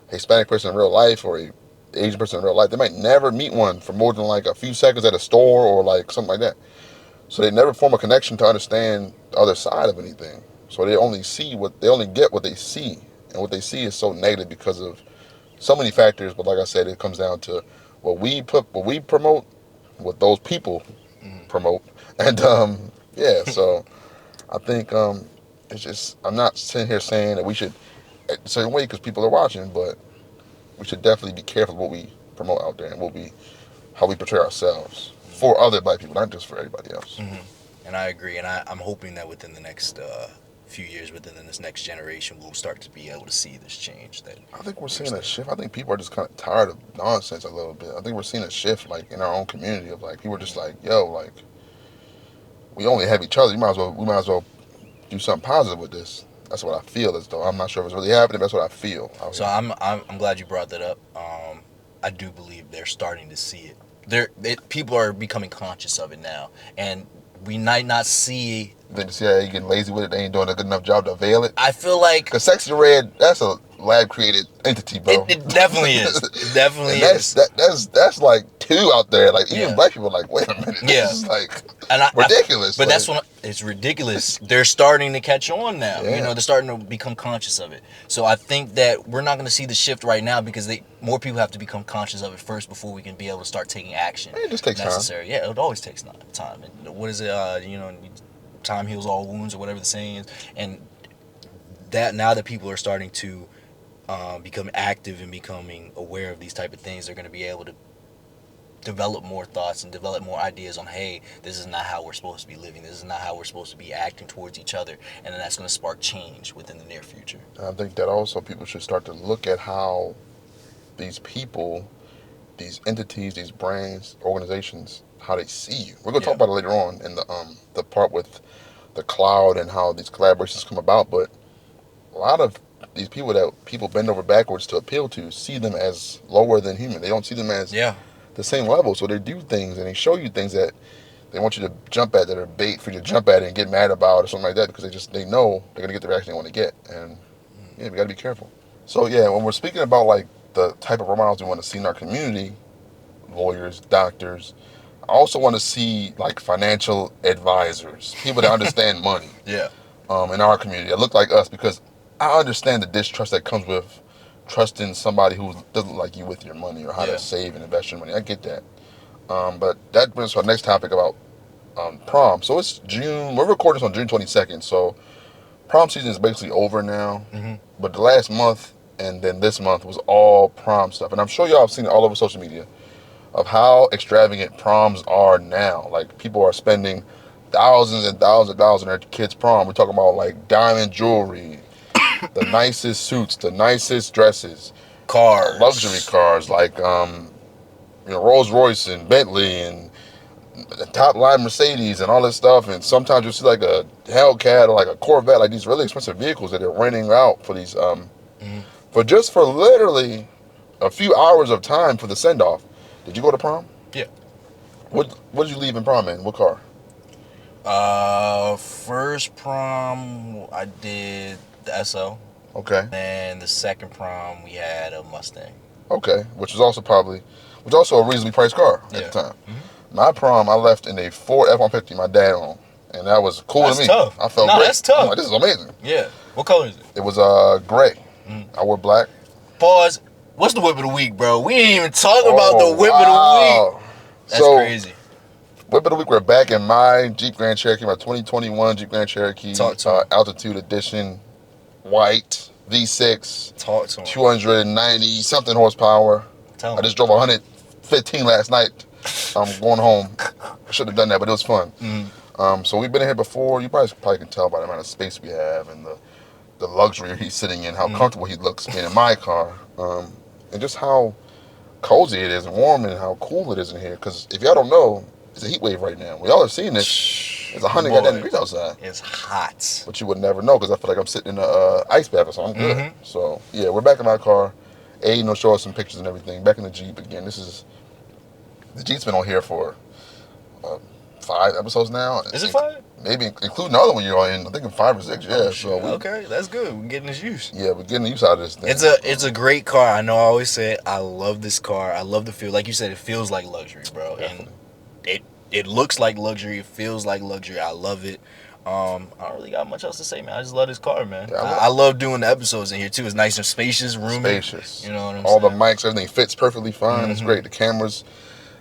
Hispanic person in real life or a Asian person in real life. They might never meet one for more than like a few seconds at a store or like something like that. So they never form a connection to understand the other side of anything. So they only get what they see. And what they see is so negative because of so many factors. But like I said, it comes down to what we promote, what those people promote. And so I think it's just, I'm not sitting here saying that we should act a certain way because people are watching, but we should definitely be careful what we promote out there and how we portray ourselves for other black people, not just for everybody else. Mm-hmm. And I agree. And I'm hoping that within the next few years, within this next generation, we'll start to be able to see this change. I think we're seeing a shift. I think people are just kind of tired of nonsense a little bit. I think we're seeing a shift like in our own community of like people are just like, yo, like we only have each other. We might as well do something positive with this. That's what I feel as though. I'm not sure if it's really happening, but that's what I feel. So I'm glad you brought that up. I do believe they're starting to see it. People are becoming conscious of it now, and we might not see. Then you see how they getting lazy with it. They ain't doing a good enough job to avail it. I feel like because Sexy Red, that's a lab created entity, bro. It definitely is. It definitely is. That's like 2 out there. Like even black people are like, wait a minute, this is like ridiculous. But like, that's when it's ridiculous. They're starting to catch on now. Yeah. You know, they're starting to become conscious of it. So I think that we're not going to see the shift right now because more people have to become conscious of it first before we can be able to start taking action. It just takes necessary. time. Yeah, it always takes time. And what is it? Time heals all wounds or whatever the saying is. And that now that people are starting to become active and becoming aware of these type of things, they're going to be able to develop more thoughts and develop more ideas on, hey, this is not how we're supposed to be living. This is not how we're supposed to be acting towards each other. And then that's going to spark change within the near future. I think that also people should start to look at how these people, these entities, these brands, organizations, how they see you. We're going to talk about it later on in the part with the Clout and how these collaborations come about. But a lot of these people that people bend over backwards to appeal to see them as lower than human. They don't see them as the same level. So they do things and they show you things that they want you to jump at, that are bait for you to jump at it and get mad about or something like that, because they know they're going to get the reaction they want to get. And we got to be careful. So when we're speaking about like the type of role models we want to see in our community, lawyers, doctors, I also want to see like financial advisors, people that understand money. In our community that look like us, because I understand the distrust that comes with trusting somebody who doesn't like you with your money or how to save and invest your money. I get that. But that brings us to our next topic about prom. So it's June. We're recording this on June 22nd. So prom season is basically over now. But the last month and then this month was all prom stuff. And I'm sure y'all have seen it all over social media of how extravagant proms are now. Like people are spending thousands and thousands of dollars on their kids' prom. We're talking about like diamond jewelry, the nicest suits, the nicest dresses, cars, luxury cars like Rolls Royce and Bentley and top line Mercedes and all this stuff. And sometimes you see like a Hellcat or like a Corvette, like these really expensive vehicles that they're renting out for these for literally a few hours of time for the send off. Did you go to prom? Yeah. What did you leave in prom in? What car? First prom I did the SO. Okay. And the second prom we had a Mustang. Okay, which was also a reasonably priced car at the time. My prom I left in a Ford F-150 my dad owned, and that was cool to me. Tough. I felt great. That's tough. I'm like, this is amazing. Yeah. What color is it? It was gray. I wore black. Pause. What's the whip of the week, bro? We didn't even talk about the whip of the week. That's crazy. Whip of the week, we're back in my Jeep Grand Cherokee, my 2021 Jeep Grand Cherokee, Altitude Edition, white, V6, 290 something horsepower. I just drove 115 last night. I'm going home. I should have done that, but it was fun. So we've been in here before. You probably can tell by the amount of space we have and the luxury he's sitting in, how comfortable he looks being in my car, and just how cozy it is and warm and how cool it is in here. Because if y'all don't know, it's a heat wave right now. We all have seen this. It's 100 goddamn degrees outside. It's hot. But you would never know because I feel like I'm sitting in a ice bath or something. I'm good. So yeah, we're back in my car. Aiden will show us some pictures and everything. Back in the Jeep again. The Jeep's been on here for 5 episodes now. Is it 5? Maybe including the other one you're in. I think in 5 or 6. Yeah. So okay, that's good. We're getting this use. Yeah, we're getting the use out of this thing. It's a great car. I know. I always say it. I love this car. I love the feel. Like you said, it feels like luxury, bro. Definitely. And it looks like luxury. It feels like luxury. I love it. I don't really got much else to say, man. I just love this car, man. Yeah, I love doing the episodes in here too. It's nice and spacious, roomy. Spacious. You know what I'm saying? All the mics, everything fits perfectly fine. It's great. The cameras,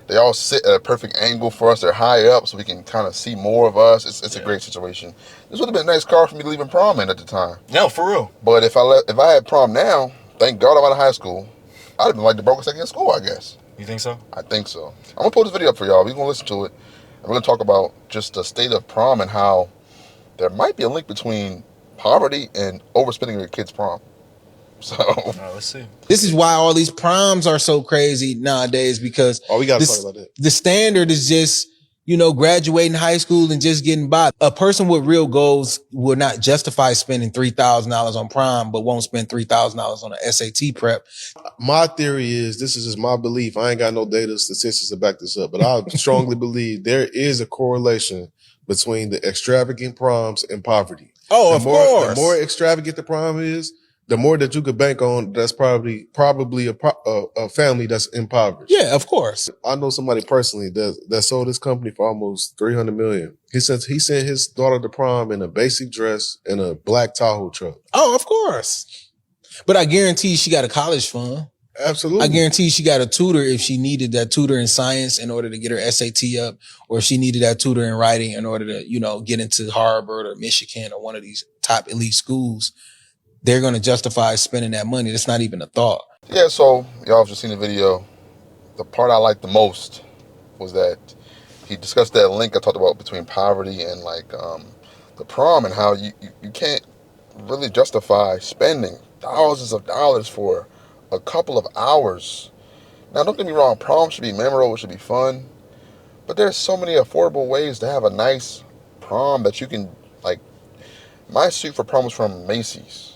they all sit at a perfect angle for us. They're high up, so we can kind of see more of us. It's a great situation. This would have been a nice car for me to leave in prom in at the time. No, for real. But if I had prom now, thank God I'm out of high school, I'd have been like the brokest second in school, I guess. You think so? I think so. I'm gonna pull this video up for y'all. We're gonna listen to it, and we're gonna talk about just the state of prom and how there might be a link between poverty and overspending your kid's prom. So let's see. This is why all these proms are so crazy nowadays, because we gotta talk about that. The standard is just, graduating high school and just getting by. A person with real goals will not justify spending $3,000 on prom, but won't spend $3,000 on an SAT prep. My theory is, this is just my belief. I ain't got no data statistics to back this up, but I strongly believe there is a correlation between the extravagant proms and poverty. Oh, of course. The more extravagant the prom is, the more that you could bank on, that's probably a family that's impoverished. Yeah, of course. I know somebody personally that sold his company for almost $300 million. He sent his daughter to prom in a basic dress and a black Tahoe truck. Oh, of course. But I guarantee she got a college fund. Absolutely. I guarantee she got a tutor if she needed that tutor in science in order to get her SAT up, or if she needed that tutor in writing in order to, get into Harvard or Michigan or one of these top elite schools. They're going to justify spending that money. That's not even a thought. Yeah, so y'all have just seen the video. The part I liked the most was that he discussed that link I talked about between poverty and the prom, and how you can't really justify spending thousands of dollars for a couple of hours. Now, don't get me wrong, prom should be memorable, it should be fun, but there's so many affordable ways to have a nice prom that you can, my suit for prom was from Macy's.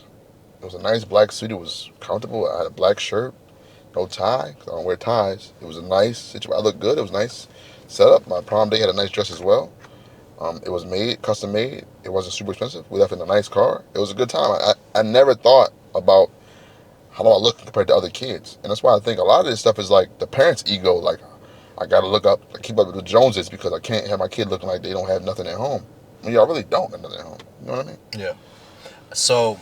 It was a nice black suit. It was comfortable. I had a black shirt, no tie, because I don't wear ties. It was a nice situation. I looked good. It was nice setup. My prom day had a nice dress as well. It was made, custom made. It wasn't super expensive. We left in a nice car. It was a good time. I never thought about how do I look compared to other kids. And that's why I think a lot of this stuff is like the parents' ego. Like, I got to look up, keep up with the Joneses because I can't have my kid looking like they don't have nothing at home. I mean, y'all really don't have nothing at home. You know what I mean? Yeah. So,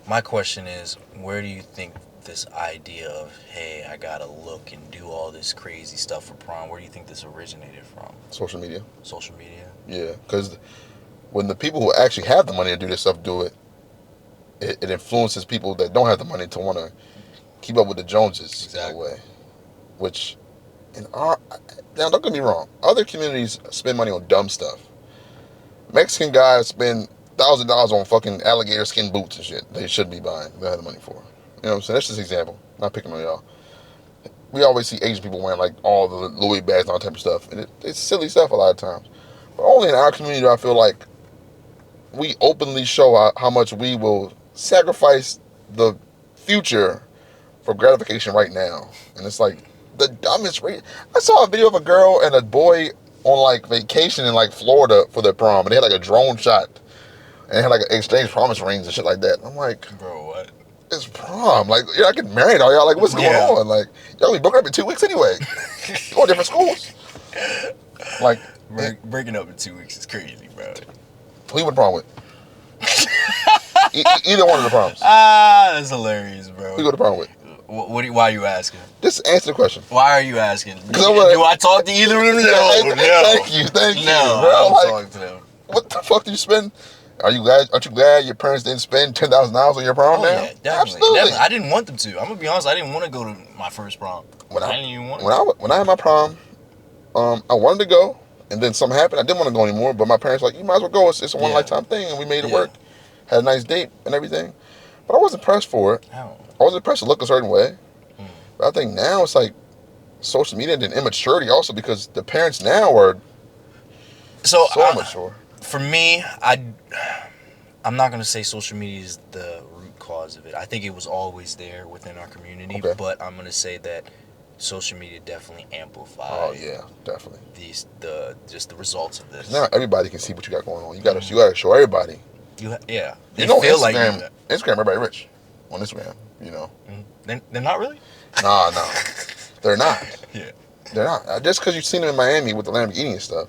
my question is, where do you think this idea of, hey, I got to look and do all this crazy stuff for prom, where do you think this originated from? Social media. Social media? Yeah, because when the people who actually have the money to do this stuff do it, it influences people that don't have the money to want to keep up with the Joneses. Exactly. In a way. Which, now don't get me wrong, other communities spend money on dumb stuff. Mexican guys spend $1,000 on fucking alligator skin boots and shit they shouldn't be buying. They have the money for. You know what I'm saying? That's just an example. Not picking on y'all. We always see Asian people wearing like all the Louis bags and all that type of stuff. And it's silly stuff a lot of times. But only in our community do I feel like we openly show how much we will sacrifice the future for gratification right now. And it's like the dumbest reason. I saw a video of a girl and a boy on like vacation in like Florida for their prom, and they had like a drone shot and they had like an exchange promise rings and shit like that. I'm like, Bro, what? it's prom. Like, you're not getting married, are y'all? Like, what's going on? Like, y'all be broken up in 2 weeks anyway. You go to different schools. Like, Breaking up in 2 weeks is crazy, bro. who you went to prom with? Either one of the proms. That's hilarious, bro. Who you go to prom with? Why are you asking? Just answer the question. Why are you asking? Because I'm like, do I talk to either of them? No. Thank you, No, bro. I don't Like, talk to them. what the fuck do you spend? Aren't you glad your parents didn't spend $10,000 on your prom now? Yeah, definitely, Absolutely. definitely. I didn't want them to. I'm gonna be honest. I didn't want to go to my first prom. I didn't even want to. When I had my prom, I wanted to go, and then something happened. I didn't want to go anymore, but my parents were like, you might as well go. It's a one lifetime thing, and we made it work. Had a nice date and everything, but I wasn't pressed for it. I wasn't pressed to look a certain way. But I think now it's like social media and immaturity also, because the parents now are so immature. For me, I'm not going to say social media is the root cause of it. I think it was always there within our community, but I'm going to say that social media definitely amplified. Oh yeah, definitely. The results of this. Now everybody can see what you got going on. You got to show everybody. They feel Instagram, like Instagram, everybody rich on Instagram. You know. They're not really. No, they're not. Yeah, they're not. Just because you've seen him in Miami with the Lamborghini and stuff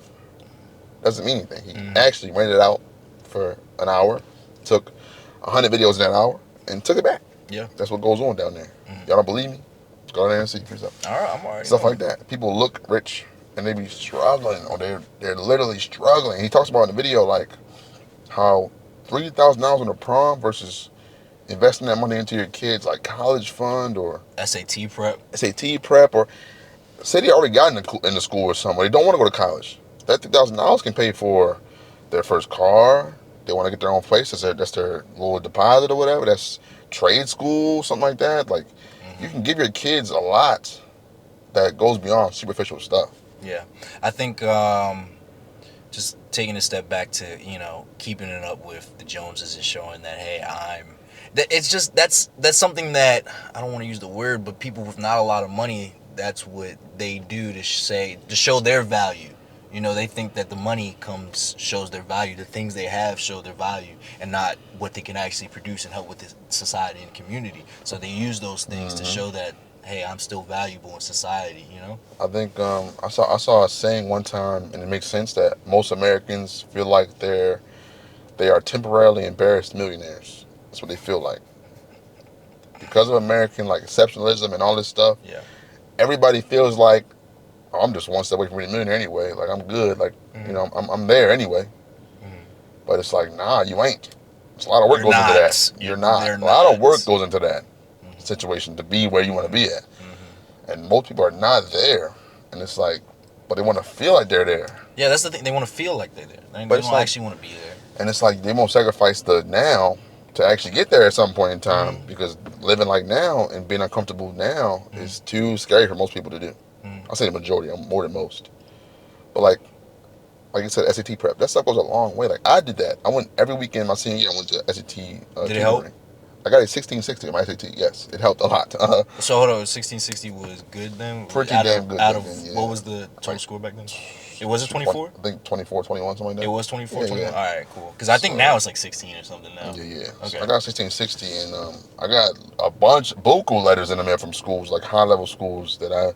doesn't mean anything. He actually rented it out for an hour, took 100 videos in that hour, and took it back. Yeah, that's what goes on down there. Y'all don't believe me? Go down there and see for yourself. All right, I'm already stuff like that. People look rich and they be struggling, or they're literally struggling. He talks about in the video like how $3,000 on a prom versus investing that money into your kids, like college fund or SAT prep, or say they already got in the school or something. They don't want to go to college. That $3,000 can pay for their first car. They want to get their own place. That's their little deposit or whatever. That's trade school, something like that. Like, you can give your kids a lot that goes beyond superficial stuff. Yeah, I think just taking a step back to keeping it up with the Joneses and showing that, hey, it's just that's something that I don't want to use the word, but people with not a lot of money, that's what they do to show their value. You know, they think that the money shows their value. The things they have show their value, and not what they can actually produce and help with the society and community. So they use those things to show that, hey, I'm still valuable in society. You know. I think I saw a saying one time, and it makes sense that most Americans feel like they are temporarily embarrassed millionaires. That's what they feel like because of American like exceptionalism and all this stuff. Yeah. Everybody feels like, oh, I'm just one step away from being a millionaire anyway. Like I'm good. Like you know, I'm there anyway. But it's like, nah, you ain't. It's a lot of work goes into that. You're not. A lot of work goes into that situation to be where you want to be at. And most people are not there. And it's like, but they want to feel like they're there. Yeah, that's the thing. They want to feel like they're there. They But don't it's like, actually want to be there. and it's like they won't sacrifice the now to actually get there at some point in time because living like now and being uncomfortable now is too scary for most people to do. I'll say the majority, more than most. But like you said, SAT prep, that stuff goes a long way. Like I did that. I went every weekend my senior year. I went to SAT. Did it help? I got a 1660 on my SAT. Yes, it helped a lot. So hold on, 1660 was good then? Pretty damn good. What was the target score back then? It was 24? I think 24, 21, something like that. It was 24, Yeah, 21? yeah. All right, cool. Because I think now it's like 16 or something now. Yeah. Okay. So I got 1660, and I got a bunch, buku letters in the mail from schools, like high-level schools that I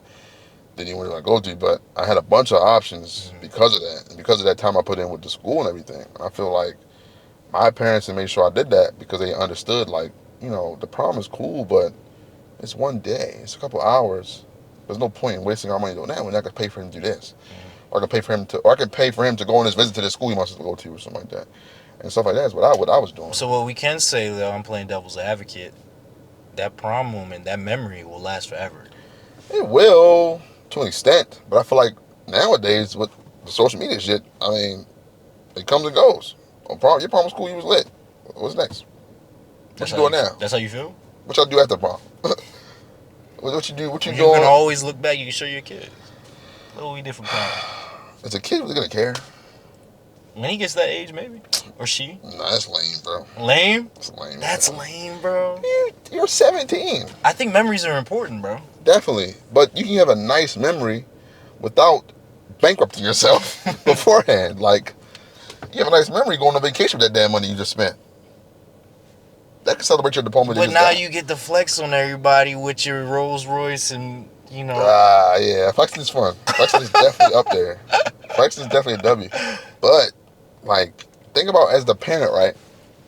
didn't even want to go to, but I had a bunch of options because of that, and because of that time I put in with the school and everything. And I feel like my parents had made sure I did that because they understood, like, you know, the prom is cool, but it's one day, it's a couple hours. There's no point in wasting our money doing that when I could pay for him to do this. Or I could pay for him to go on his visit to the school he wants to go to or something like that. And stuff like that is what I was doing. So what we can say, though, I'm playing devil's advocate, that prom moment, that memory will last forever. It will, to an extent. But I feel like nowadays with the social media shit, I mean, it comes and goes. Your prom was cool, you was lit. What's next? What you doing now? That's how you feel? What y'all do after prom? What you do? What you doing? You can always look back, you can show your kids. What do we did for prom? As a kid, was gonna care. When he gets that age, maybe. Or she. Nah, that's lame, bro. Lame? That's lame. That's bro. lame, bro. You're 17. I think memories are important, bro. Definitely. But you can have a nice memory without bankrupting yourself beforehand. Like, you have a nice memory going on vacation with that damn money you just spent. That can celebrate your diploma. But now you get to flex on everybody with your Rolls Royce and, you know. Yeah. Flexing is fun. Flexing is definitely up there. Flexing is definitely a W. But, like, think about as the parent, right?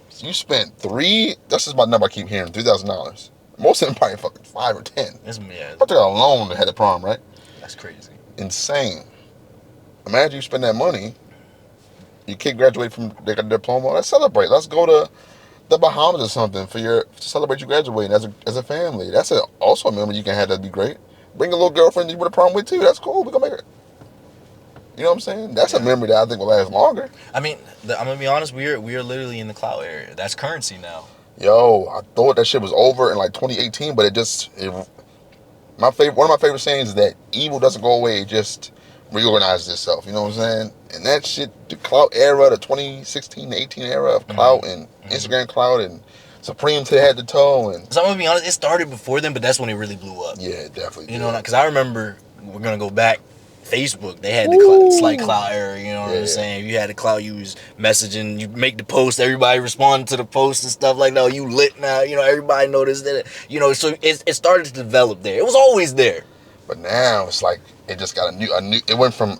So you spent this is my number I keep hearing, $3,000. Most of them probably fucking 5 or 10. Yeah. But they got a loan to head to prom, right? That's crazy. Insane. Imagine you spend that money, your kid graduate from their diploma, let's celebrate. Let's go to the Bahamas or something to celebrate you graduating as a family. That's also a memory you can have. That'd be great. Bring a little girlfriend you would have prom with too. That's cool. We can make it. You know what I'm saying? That's a memory that I think will last longer. I mean, I'm gonna be honest. We are literally in the Clout area. That's currency now. Yo, I thought that shit was over in like 2018, but one of my favorite sayings is that evil doesn't go away. It just reorganizes itself. You know what I'm saying? And that shit, the Clout era, the 2016 to 18 era of Clout and Instagram Clout and Supreme to head to toe. And so I'm gonna be honest, it started before then, but that's when it really blew up. Yeah, it definitely. You know, because I remember, we're gonna go back. Facebook, they had the slight Clout era, you know what I'm saying? If you had the Clout, you was messaging, you make the post, everybody responded to the post and stuff like that. Oh, you lit now, you know, everybody noticed that, you know, so it started to develop there. It was always there. But now it's like it just got a new it went from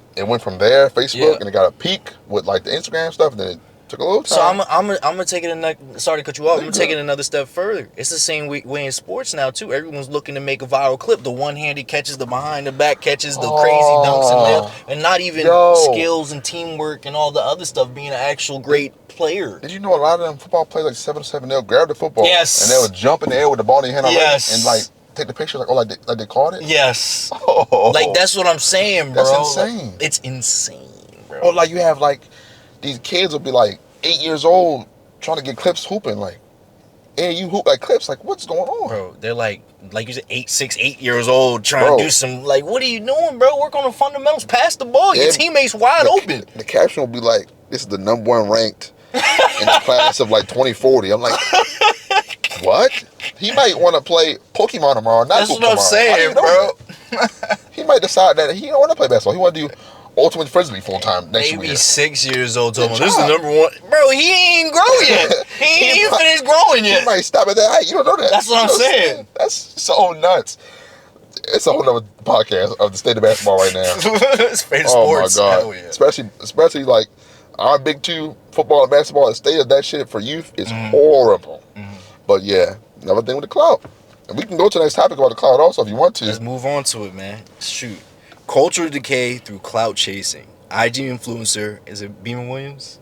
there, Facebook, and it got a peak with like the Instagram stuff, and then it took a little time. So I'm gonna take it sorry to cut you off. I'm gonna take it another step further. It's the same way in sports now too. Everyone's looking to make a viral clip. The one-handed catches, the behind the back catches, the crazy dunks and not even skills and teamwork and all the other stuff. Being an actual great player. Did you know a lot of them football players like 7-7? They'll grab the football, and they would jump in the air with the ball in their hand and like take the picture like they caught it. Yes. Like that's what I'm saying, bro. That's insane. Like, it's insane, bro. Or like you have like these kids will be like 8 years old trying to get clips hooping like, hey, you hoop like clips, like what's going on? Bro, they're like you said, 8 years old trying to do some, like, what are you doing, bro? Work on the fundamentals, pass the ball, your teammates wide open. The caption will be like, this is the #1 ranked in the class of like 2040. I'm like, what? He might want to play Pokemon tomorrow, not That's what I'm saying, bro. He might decide that he don't want to play basketball. He want to do Ultimate Frisbee full time next Maybe year. 6 years old. Told Good me this is the job. #1. Bro, he ain't grow yet. He ain't finished growing He yet. might stop at that height. You don't know that. That's what I'm saying. That's so nuts. It's a whole nother podcast of the state of basketball right now. It's fate of Oh my sports. god! Hell yeah. Especially like our Big Two football and basketball. The state of that shit for youth is horrible. But yeah, another thing with the Clout. And we can go to the next topic about the Clout also if you want to. Let's move on to it, man. Shoot. Cultural decay through clout chasing. IG influencer, is it Beamer Williams?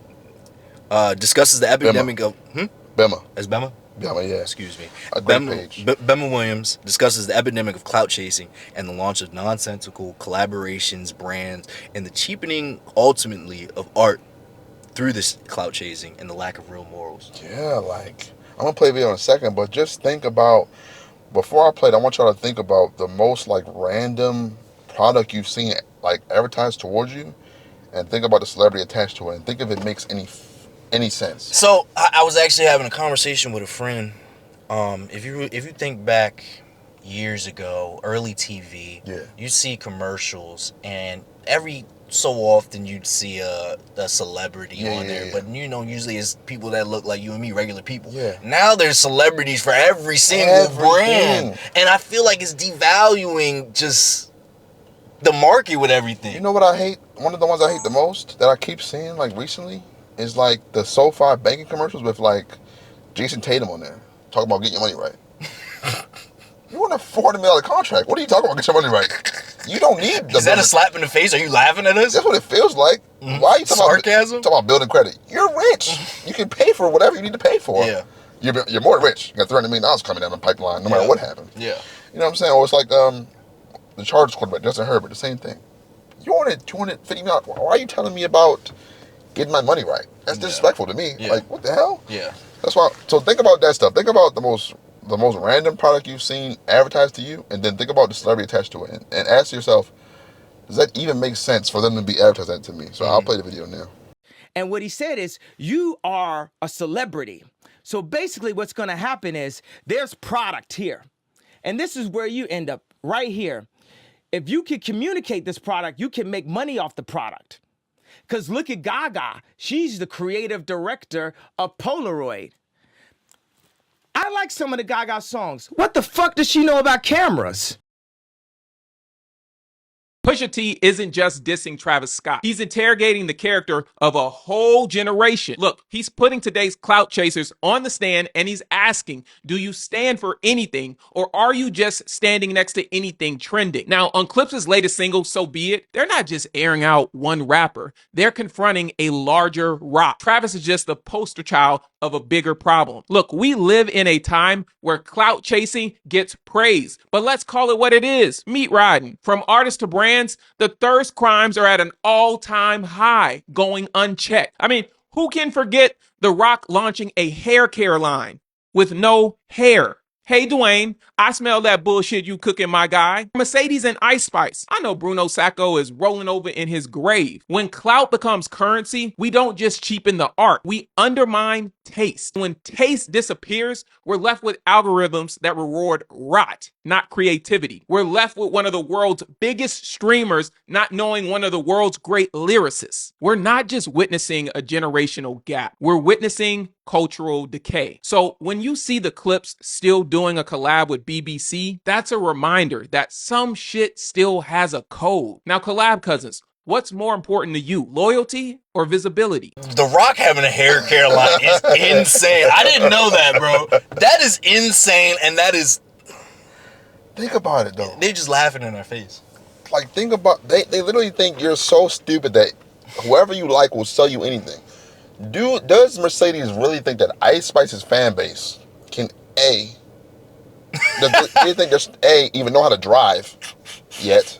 Discusses the epidemic of... Bema. Is Bema? Bema, yeah. Excuse me. A great page. Bema Williams discusses the epidemic of clout chasing and the launch of nonsensical collaborations, brands, and the cheapening, ultimately, of art through this clout chasing and the lack of real morals. Yeah, like, I'm going to play a video in a second, but just think about, before I play it, I want y'all to think about the most, like, random product you've seen, like, advertised towards you, and think about the celebrity attached to it, and think if it makes any sense. So, I was actually having a conversation with a friend. If you think back years ago, early TV, you see commercials, and every so often you'd see a celebrity on there, but usually it's people that look like you and me, regular people. Now there's celebrities for every single brand, and I feel like it's devaluing just the market with everything. You know what I hate? One of the ones I hate the most that I keep seeing like recently is like the SoFi banking commercials with like Jason Tatum on there talking about getting your money right. You want a $400 million contract? What are you talking about? Get your money right. You don't need. Is that a slap in the face? Are you laughing at us? That's what it feels like. Why are you talking sarcasm? Talking about building credit? You're rich. You can pay for whatever you need to pay for. Yeah. You're more rich. You got $300 million coming down the pipeline, no matter what happens. Yeah. You know what I'm saying? Or it's like the Chargers quarterback, Justin Herbert, the same thing. You wanted $250 million. Why are you telling me about getting my money right? That's disrespectful to me. Like, what the hell? Yeah. That's why. So think about that stuff. Think about the most random product you've seen advertised to you, and then think about the celebrity attached to it, and ask yourself, does that even make sense for them to be advertising to me? So I'll play the video now. And what he said is, you are a celebrity. So basically what's going to happen is there's product here. And this is where you end up, right here. If you can communicate this product, you can make money off the product. Because look at Gaga. She's the creative director of Polaroid. I like some of the Gaga songs. What the fuck does she know about cameras? Pusha T isn't just dissing Travis Scott. He's interrogating the character of a whole generation. Look, he's putting today's clout chasers on the stand and he's asking, do you stand for anything or are you just standing next to anything trending? Now, on Clips' latest single, So Be It, they're not just airing out one rapper. They're confronting a larger rock. Travis is just the poster child of a bigger problem. Look, we live in a time where clout chasing gets praise, but let's call it what it is, meat riding. From artists to brands, the thirst crimes are at an all-time high, going unchecked. I mean, who can forget The Rock launching a hair care line with no hair? Hey, Dwayne, I smell that bullshit you cooking, my guy. Mercedes and Ice Spice. I know Bruno Sacco is rolling over in his grave. When clout becomes currency, we don't just cheapen the art. We undermine taste. When taste disappears, we're left with algorithms that reward rot, not creativity. We're left with one of the world's biggest streamers not knowing one of the world's great lyricists. We're not just witnessing a generational gap. We're witnessing cultural decay. So when you see the Clips still doing a collab with BBC, that's a reminder that some shit still has a code. Now, collab cousins, what's more important to you, loyalty or visibility? The Rock having a hair care line is insane. I didn't know that, bro. That is insane, and that is... Think about it, though. They're just laughing in our face. Like, think about... They literally think you're so stupid that whoever you like will sell you anything. Does Mercedes really think that Ice Spice's fan base can do you think there's even know how to drive yet?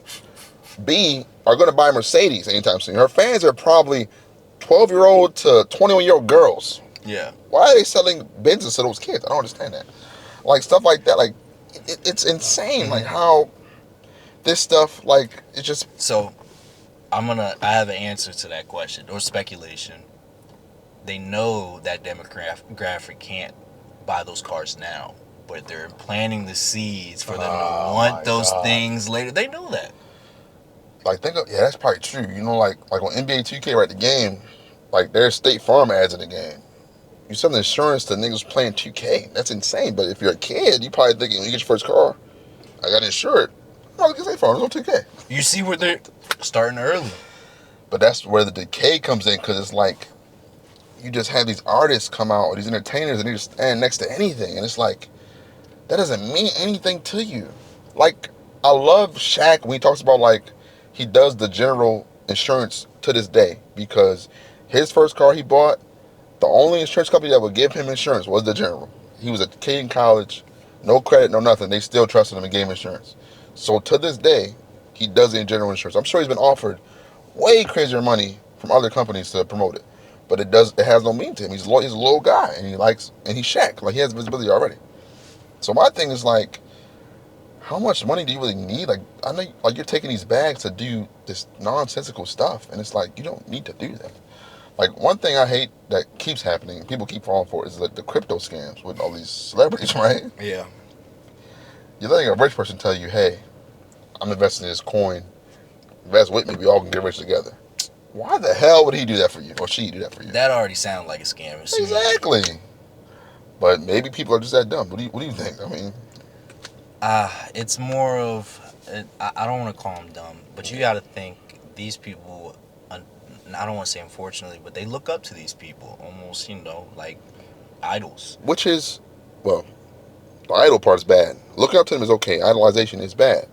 B, are going to buy Mercedes anytime soon? Her fans are probably 12-year-old to 21-year-old girls. Yeah. Why are they selling Benzes to those kids? I don't understand that. Like, stuff like that, like, it's insane. Like, how this stuff, like, it's just... So, I have an answer to that question, or speculation. They know that demographic can't buy those cars now, but they're planting the seeds for them to want those things later. They know that. like that's probably true. You know, like on NBA 2K, right? The game, like there's State Farm ads in the game. You sell insurance to niggas playing 2K. That's insane. But if you're a kid, you probably thinking when you get your first car, I got insured. No, look at State Farm. It's on 2K. You see where they're starting early. But that's where the decay comes in, because it's like you just have these artists come out, or these entertainers, and they just stand next to anything, and it's like that doesn't mean anything to you. Like, I love Shaq when he talks about, like, he does the general insurance to this day, because his first car he bought, the only insurance company that would give him insurance was the General. He was a kid in college, no credit, no nothing. They still trusted him and gave him insurance. So to this day, he does the general insurance. I'm sure he's been offered way crazier money from other companies to promote it, but it has no meaning to him. He's a little guy, and he's Shaq. Like, he has visibility already. So my thing is, like, how much money do you really need? Like, I know, like, you're taking these bags to do this nonsensical stuff, and it's like, you don't need to do that. Like, one thing I hate that keeps happening, people keep falling for, is like the crypto scams with all these celebrities, right? Yeah. You're letting a rich person tell you, hey, I'm investing in this coin. Invest with me. We all can get rich together. Why the hell would he do that for you, or she do that for you? That already sounds like a scam. Exactly. But maybe people are just that dumb. What do you think? I mean, it's more of, I don't want to call them dumb, but you got to think these people, I don't want to say unfortunately, but they look up to these people almost, like idols. which is, well, the idol part is bad. Looking up to them is okay. Idolization is bad.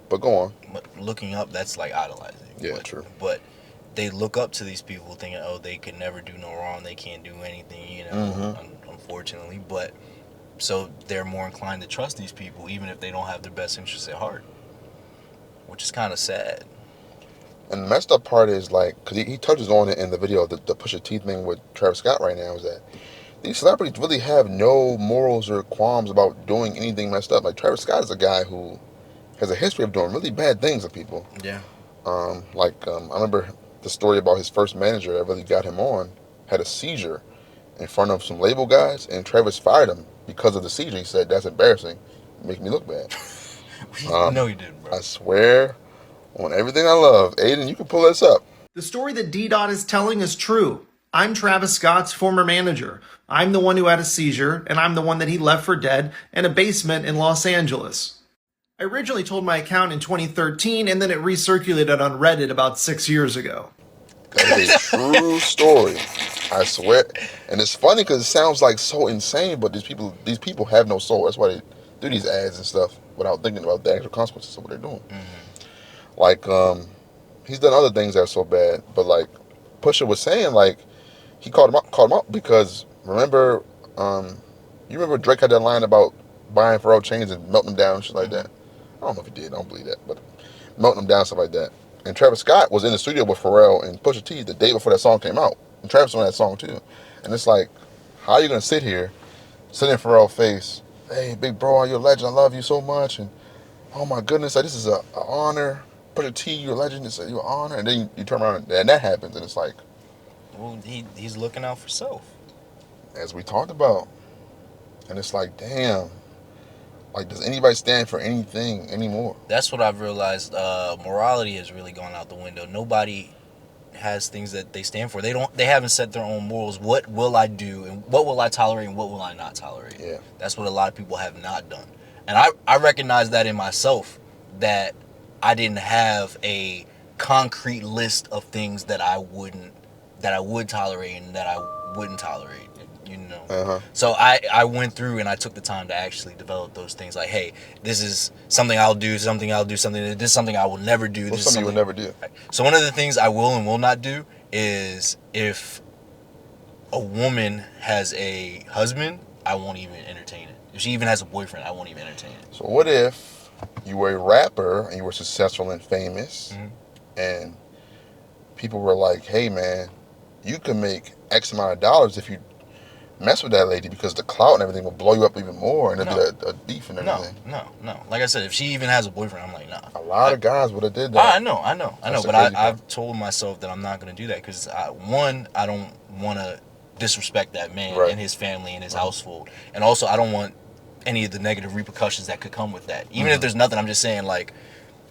But go on. But looking up, that's like idolizing. Yeah, true. But they look up to these people thinking, oh, they could never do no wrong. They can't do anything, unfortunately. But so they're more inclined to trust these people, even if they don't have their best interests at heart, which is kind of sad. And the messed up part is, like, because he touches on it in the video, the Pusha T thing with Travis Scott right now, is that these celebrities really have no morals or qualms about doing anything messed up. Like, Travis Scott is a guy who has a history of doing really bad things to people. Yeah. I remember the story about his first manager that really got him on had a seizure in front of some label guys, and Travis fired him because of the seizure. He said, that's embarrassing. It makes me look bad. No, he didn't, bro. I swear on everything I love. Aiden, you can pull this up. The story that D-Dot is telling is true. I'm Travis Scott's former manager. I'm the one who had a seizure, and I'm the one that he left for dead in a basement in Los Angeles. I originally told my account in 2013, and then it recirculated on Reddit about 6 years ago. That is a true story. I swear. And it's funny because it sounds like so insane, but these people have no soul. That's why they do these ads and stuff without thinking about the actual consequences of what they're doing. Mm-hmm. Like, he's done other things that are so bad, but like Pusha was saying, like, he called him out because remember Drake had that line about buying Pharrell chains and melting them down and shit like that. I don't know if he did. I don't believe that, but melting them down, stuff like that. And Travis Scott was in the studio with Pharrell and Pusha T the day before that song came out. And Travis was on that song too. And it's like, how are you gonna sit here, sit in Pharrell's face, hey, big bro, you're a legend, I love you so much, and oh my goodness, like, this is an honor. Pusha T, you're a legend, it's you're an honor. And then you turn around and that happens, and it's like, well, he's looking out for self, as we talked about. And it's like, damn. Like, does anybody stand for anything anymore? That's what I've realized. Morality has really gone out the window. Nobody has things that they stand for. They haven't set their own morals. What will I do, and what will I tolerate, and what will I not tolerate? Yeah. That's what a lot of people have not done. And I recognize that in myself, that I didn't have a concrete list of things that I would tolerate and that I wouldn't tolerate. So I went through and I took the time to actually develop those things. Like, hey, this is something I'll do, this is something I will never do. What's something you will never do? So one of the things I will and will not do is, if a woman has a husband, I won't even entertain it. If she even has a boyfriend, I won't even entertain it. So what if you were a rapper and you were successful and famous, and people were like, hey man, you can make X amount of dollars if you mess with that lady, because the clout and everything will blow you up even more, and it'll be a beef and everything. No. Like I said, if she even has a boyfriend, I'm like, nah. A lot of guys would have did that. I know. But I've told myself that I'm not going to do that because, one, I don't want to disrespect that man and his family and his household. And also, I don't want any of the negative repercussions that could come with that. Even if there's nothing, I'm just saying, like,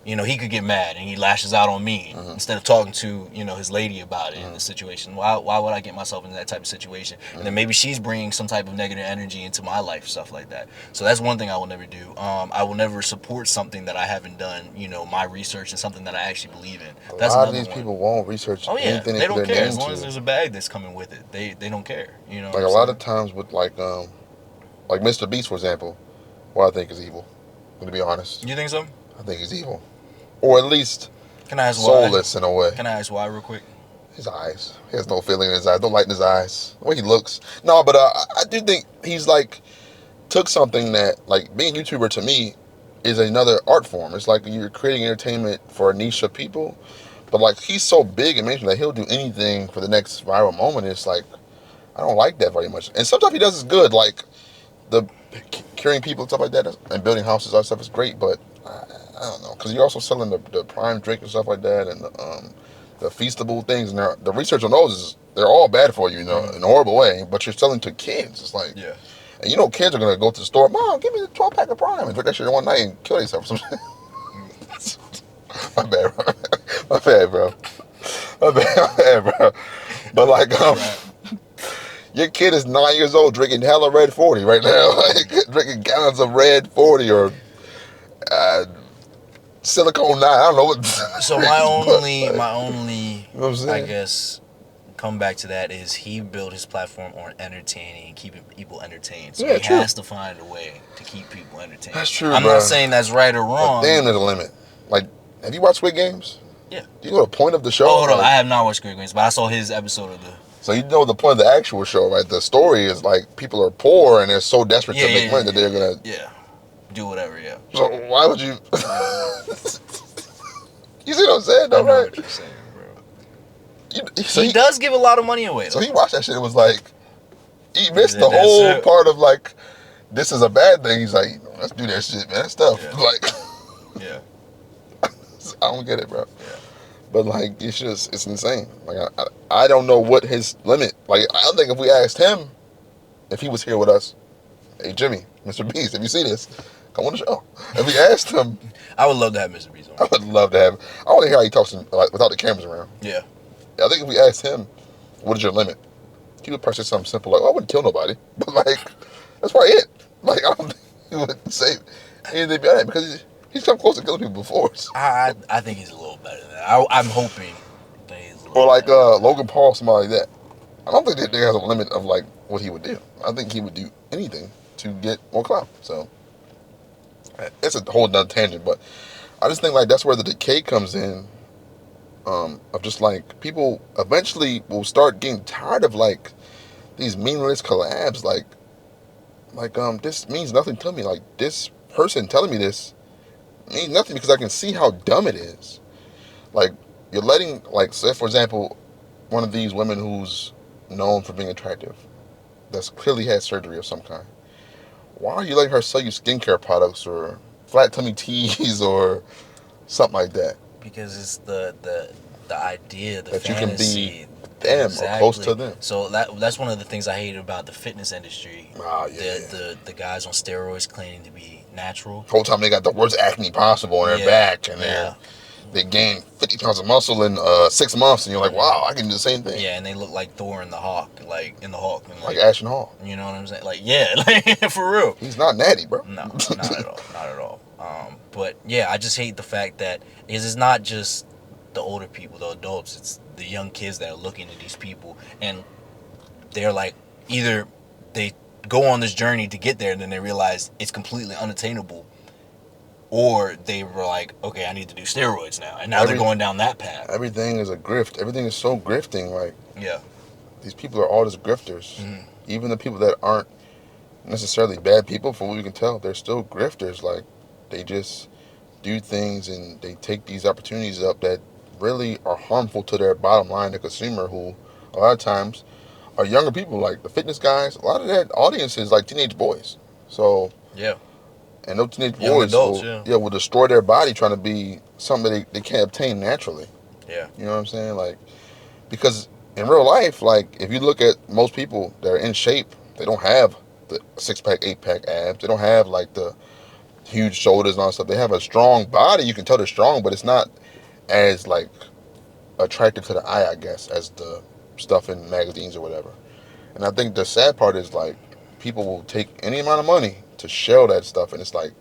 he could get mad and he lashes out on me instead of talking to, his lady about it in the situation. Why would I get myself into that type of situation? And then maybe she's bringing some type of negative energy into my life, stuff like that. So that's one thing I will never do. I will never support something that I haven't done, my research and something that I actually believe in. That's a lot of another these one. people won't research anything they don't put their care name as long to. as there's a bag that's coming with it. They don't care. Like a lot of times with like Mr. Beast, for example, what I think is evil. To be honest, You think so? I think he's evil, or at least Can I ask why? soulless in a way. Can I ask why real quick? His eyes, he has no feeling in his eyes. Don't light in his eyes. The way he looks. No, but I do think he's like took something that like being a YouTuber to me is another art form. It's like you're creating entertainment for a niche of people, but like he's so big and mainstream that he'll do anything for the next viral moment. It's like I don't like that very much. And sometimes he does is good, like the curing people and stuff like that, and building houses, all that stuff is great. But I don't know, because you're also selling the prime drink and stuff like that, and the feastable things, and the research on those is they're all bad for you, in a horrible way. But you're selling to kids. It's like, Yeah. and kids are gonna go to the store, Mom, give me the 12-pack of prime, and drink that shit in one night and kill themselves. My bad, bro. My bad, bro. My bad, bro. But like, your kid is 9 years old drinking hella Red 40 right now, like drinking gallons of Red 40 or Silicone 9. I don't know what. So my only, you know what I'm saying? I guess, come back to that is he built his platform on entertaining and keeping people entertained. So Yeah, he true. has to find a way to keep people entertained. That's true, I'm bro. not saying that's right or But wrong. damn, there's a limit. Like, have you watched Squid Games? Yeah. Do you know the point of the show? Oh, hold on. Like, I have not watched Squid Games, but I saw his episode of the. so you know the point of the actual show, right? The story is like people are poor and they're so desperate to make money that they're gonna. Yeah. Do whatever. Yeah. So why would you? You see what I'm saying, though, I know right? what you're saying, bro. So he does give a lot of money away. So Though. he watched that shit. It was like he missed the That's whole it. part of like this is a bad thing. He's like, let's do that shit, man. That's tough. Yeah. Like, Yeah. I don't get it, bro. Yeah. But like, it's insane. Like, I don't know what his limit. Like, I think if we asked him, if he was here with us, hey Jimmy, Mr. Beast, if you see this, come on the show. If we asked him, I would love to have Mr. Beast on. I would love to have. I want to hear how he talks like without the cameras around. Yeah. I think if we asked him, what is your limit? He would probably say something simple like, well, I wouldn't kill nobody. But like, that's probably it. Like, I don't think he would say anything beyond that because he's come close to killing people before. So. I think he's a little better than that. I'm hoping that he's a little Or like better. Logan Paul, somebody like that. I don't think that there has a limit of like what he would do. I think he would do anything to get more clout. So it's a whole nother tangent, but I just think like that's where the decay comes in. Of just like people eventually will start getting tired of like these meaningless collabs. Like this means nothing to me. Like this person telling me this means nothing because I can see how dumb it is. Like you're letting like say for example, one of these women who's known for being attractive, that's clearly had surgery of some kind. Why are you letting her sell you skincare products or flat tummy teas or something like that? Because it's the idea, the That you can fantasy, be them or close to them. So that's one of the things I hate about the fitness industry. Oh, yeah. The guys on steroids claiming to be natural. Whole time they got the worst acne possible on their Yeah. back, and Yeah. they gain 50 pounds of muscle in 6 months, and you're like, wow, I can do the same thing. Yeah, and they look like Thor and the Hawk, like in the Hawk. And Like Ashton Hall. You know what I'm saying? Like, yeah, like for real. He's not natty, bro. No, not at all. Not at all. But yeah, I just hate the fact that it's not just the older people, the adults. It's the young kids that are looking at these people, and they're like, either they go on this journey to get there, and then they realize it's completely unattainable, or they were like, okay, I need to do steroids now, and now they're going down that path. Everything is a grift. Everything is so grifting. Like, Yeah. these people are all just grifters. Mhm. Even the people that aren't necessarily bad people, from what we can tell, they're still grifters. Like, they just do things and they take these opportunities up that really are harmful to their bottom line, the consumer, who a lot of times are younger people. Like the fitness guys, a lot of that audience is like teenage boys. So, Yeah. and those teenage Young boys adults, will destroy their body trying to be something that they can't obtain naturally. Yeah. You know what I'm saying? Like, because in real life, like, if you look at most people that are in shape, they don't have the 6-pack, 8-pack abs. They don't have, like, the huge shoulders and all that stuff. They have a strong body. You can tell they're strong, but it's not as like attractive to the eye, I guess, as the stuff in magazines or whatever. And I think the sad part is like people will take any amount of money to shield that stuff, and it's like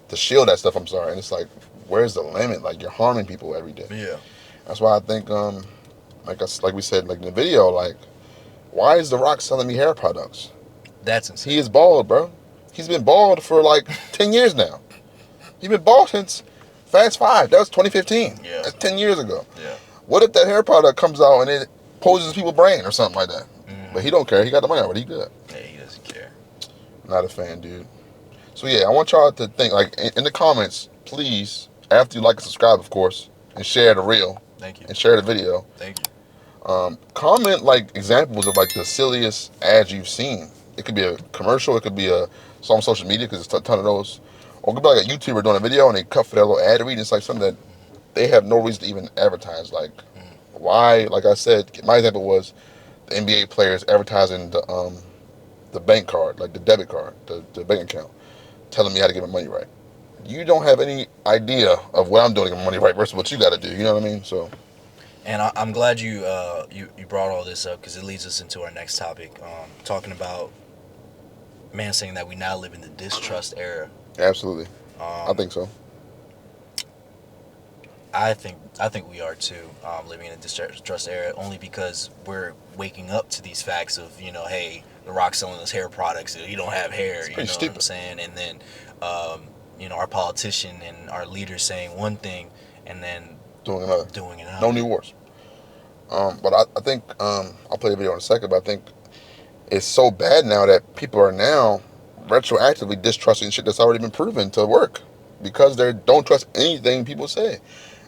and it's like, where's the limit? Like, you're harming people every day. Yeah. That's why I think like we said, like in the video, like, why is The Rock selling me hair products? That's insane. He is bald, bro. He's been bald for like 10 years now. He's been bald since Fast 5. That was 2015. Yeah. That's 10 years ago. Yeah. What if that hair product comes out and it poisons people's brain or something like that? But he don't care. He got the money already. He good. Yeah, he doesn't care. Not a fan, dude. So yeah, I want y'all to think, like, in the comments, please, after you like and subscribe, of course, and share the reel. Thank you. And share the video. Thank you. Comment like examples of like the silliest ads you've seen. It could be a commercial. It could be some social media, because there's a ton of those. Or it could be like a YouTuber doing a video and they cut for that little ad read. It's like something that they have no reason to even advertise. Like, why? Like I said, my example was the NBA players advertising the bank card, like the debit card, the bank account, telling me how to get my money right. You don't have any idea of what I'm doing to get my money right versus what you got to do. You know what I mean? So. And I'm glad you brought all this up, because it leads us into our next topic, talking about man saying that we now live in the distrust era. Absolutely. I think so. I think we are too, living in a distrust era, only because we're waking up to these facts of, hey, The Rock selling us hair products, you don't have hair, you know stupid. what I'm saying? And then, our politician and our leaders saying one thing and then doing another. No new wars. But I think I'll play the video in a second. But I think it's so bad now that people are now retroactively distrusting shit that's already been proven to work, because they don't trust anything people say.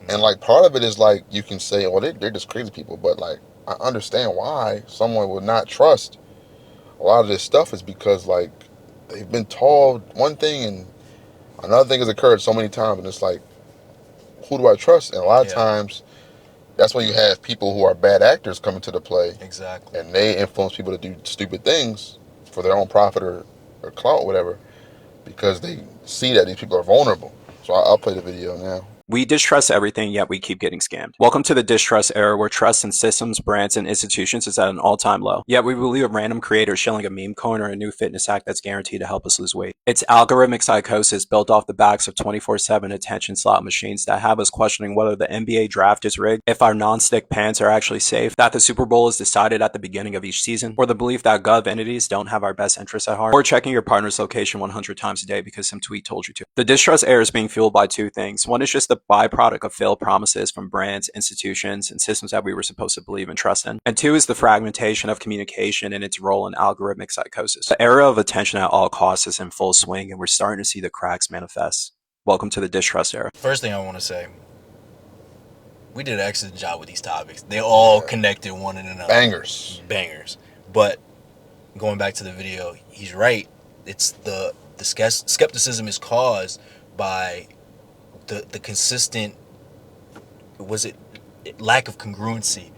And like, part of it is like, you can say, well, they're just crazy people, but like, I understand why someone would not trust a lot of this stuff, is because like they've been told one thing and another thing has occurred so many times, and it's like, who do I trust? And a lot of times, that's when you have people who are bad actors come into the play. Exactly. And they influence people to do stupid things for their own profit or clout, whatever, because they see that these people are vulnerable. So I'll play the video now. We distrust everything, yet we keep getting scammed. Welcome to the distrust era, where trust in systems, brands, and institutions is at an all-time low. Yet we believe a random creator selling a meme coin or a new fitness hack that's guaranteed to help us lose weight. It's algorithmic psychosis built off the backs of 24/7 attention slot machines that have us questioning whether the NBA draft is rigged, if our non-stick pants are actually safe, that the Super Bowl is decided at the beginning of each season, or the belief that gov entities don't have our best interests at heart, or checking your partner's location 100 times a day because some tweet told you to. The distrust era is being fueled by two things. One is just the byproduct of failed promises from brands, institutions, and systems that we were supposed to believe and trust in. And two is the fragmentation of communication and its role in algorithmic psychosis. The era of attention at all costs is in full swing, and we're starting to see the cracks manifest. Welcome to the distrust era. First thing I want to say, we did an excellent job with these topics. They all connected one and another. Bangers. But going back to the video, he's right. It's the skepticism is caused by the consistent, lack of congruency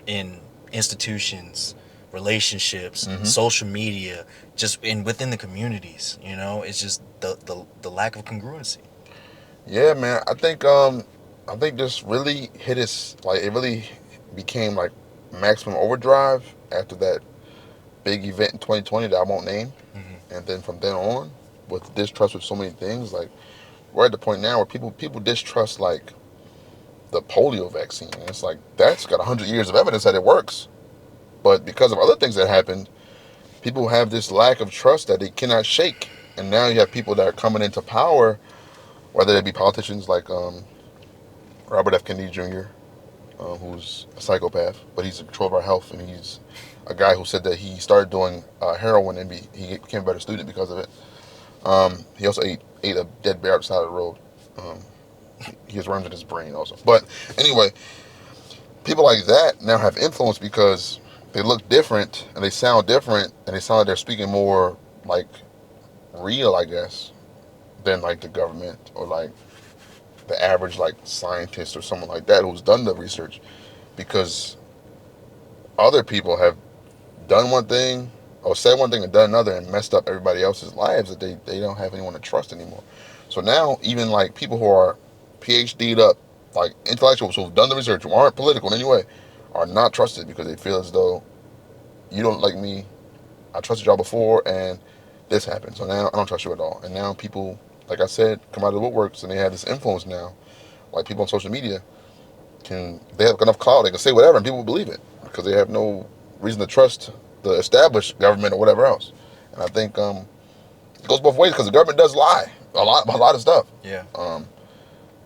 in institutions, relationships, social media, just within the communities. It's just the lack of congruency. Yeah, man. I think this really hit us, like, it really became like maximum overdrive after that big event in 2020 that I won't name. And then from then on, with distrust with so many things, like, we're at the point now where people distrust like the polio vaccine. And it's like, that's got 100 years of evidence that it works. But because of other things that happened, people have this lack of trust that they cannot shake. And now you have people that are coming into power, whether they be politicians like Robert F. Kennedy Jr., who's a psychopath, but he's in control of our health, and he's a guy who said that he started doing heroin and he became a better student because of it. He also ate a dead bear outside of the road. He has worms in his brain also. But anyway, people like that now have influence because they look different and they sound different, and they sound like they're speaking more like real, I guess, than like the government or like the average like scientist or someone like that who's done the research, because other people have done one thing or said one thing and done another and messed up everybody else's lives, that they don't have anyone to trust anymore. So now even like people who are PhD'd up, like intellectuals who've done the research, who aren't political in any way, are not trusted because they feel as though you don't like me, I trusted y'all before, and this happened. So now I don't trust you at all. And now people, like I said, come out of the woodworks and they have this influence now. Like people on social media they have enough clout, they can say whatever and people will believe it because they have no reason to trust the established government or whatever else. And I think it goes both ways because the government does lie a lot of stuff. Yeah.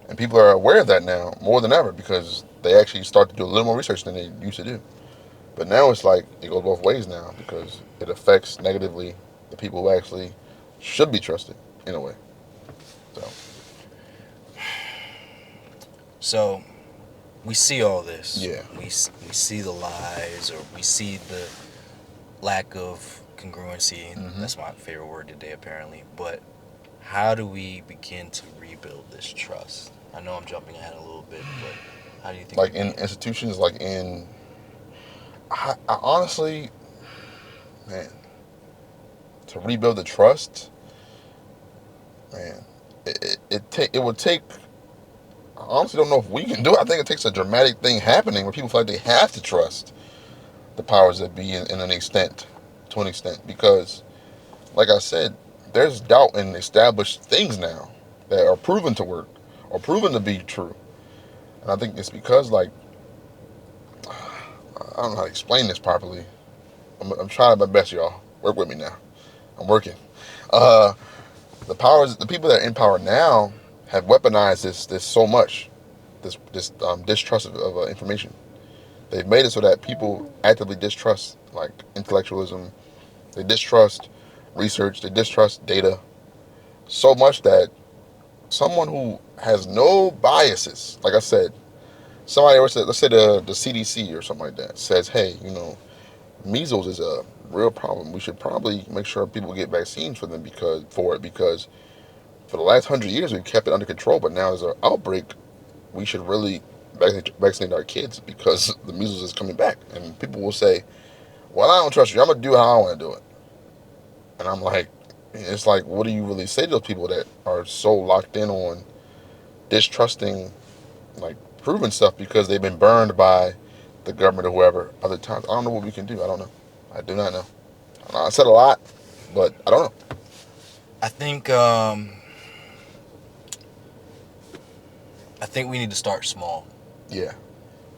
And people are aware of that now more than ever because they actually start to do a little more research than they used to do. But now it's like it goes both ways now because it affects negatively the people who actually should be trusted in a way. So we see all this. Yeah. We see the lies, or we see the lack of congruency. Mm-hmm. That's my favorite word today, apparently. But how do we begin to rebuild this trust? I know I'm jumping ahead a little bit, but how do you think? Like in institutions, like in, I honestly, man, to rebuild the trust, man, it would take. I honestly don't know if we can do it. I think it takes a dramatic thing happening where people feel like they have to trust the powers that be to an extent, because, like I said, there's doubt in established things now that are proven to work or proven to be true. And I think it's because, like, I don't know how to explain this properly. I'm trying my best, y'all. Work with me now. I'm working. The people that are in power now have weaponized this so much, this distrust of information. They've made it so that people actively distrust, like, intellectualism. They distrust research. They distrust data so much that someone who has no biases, like I said, somebody else said, let's say the CDC or something like that, says, hey, measles is a real problem. We should probably make sure people get vaccines for them because for the last 100 years we've kept it under control, but now there's an outbreak. We should really vaccinate our kids because the measles is coming back. And people will say, well, I don't trust you. I'm going to do it how I want to do it. And I'm like, it's like, what do you really say to those people that are so locked in on distrusting, like, proven stuff because they've been burned by the government or whoever other times? I don't know what we can do. I don't know. I do not know. I said a lot, but I don't know. I think we need to start small. Yeah.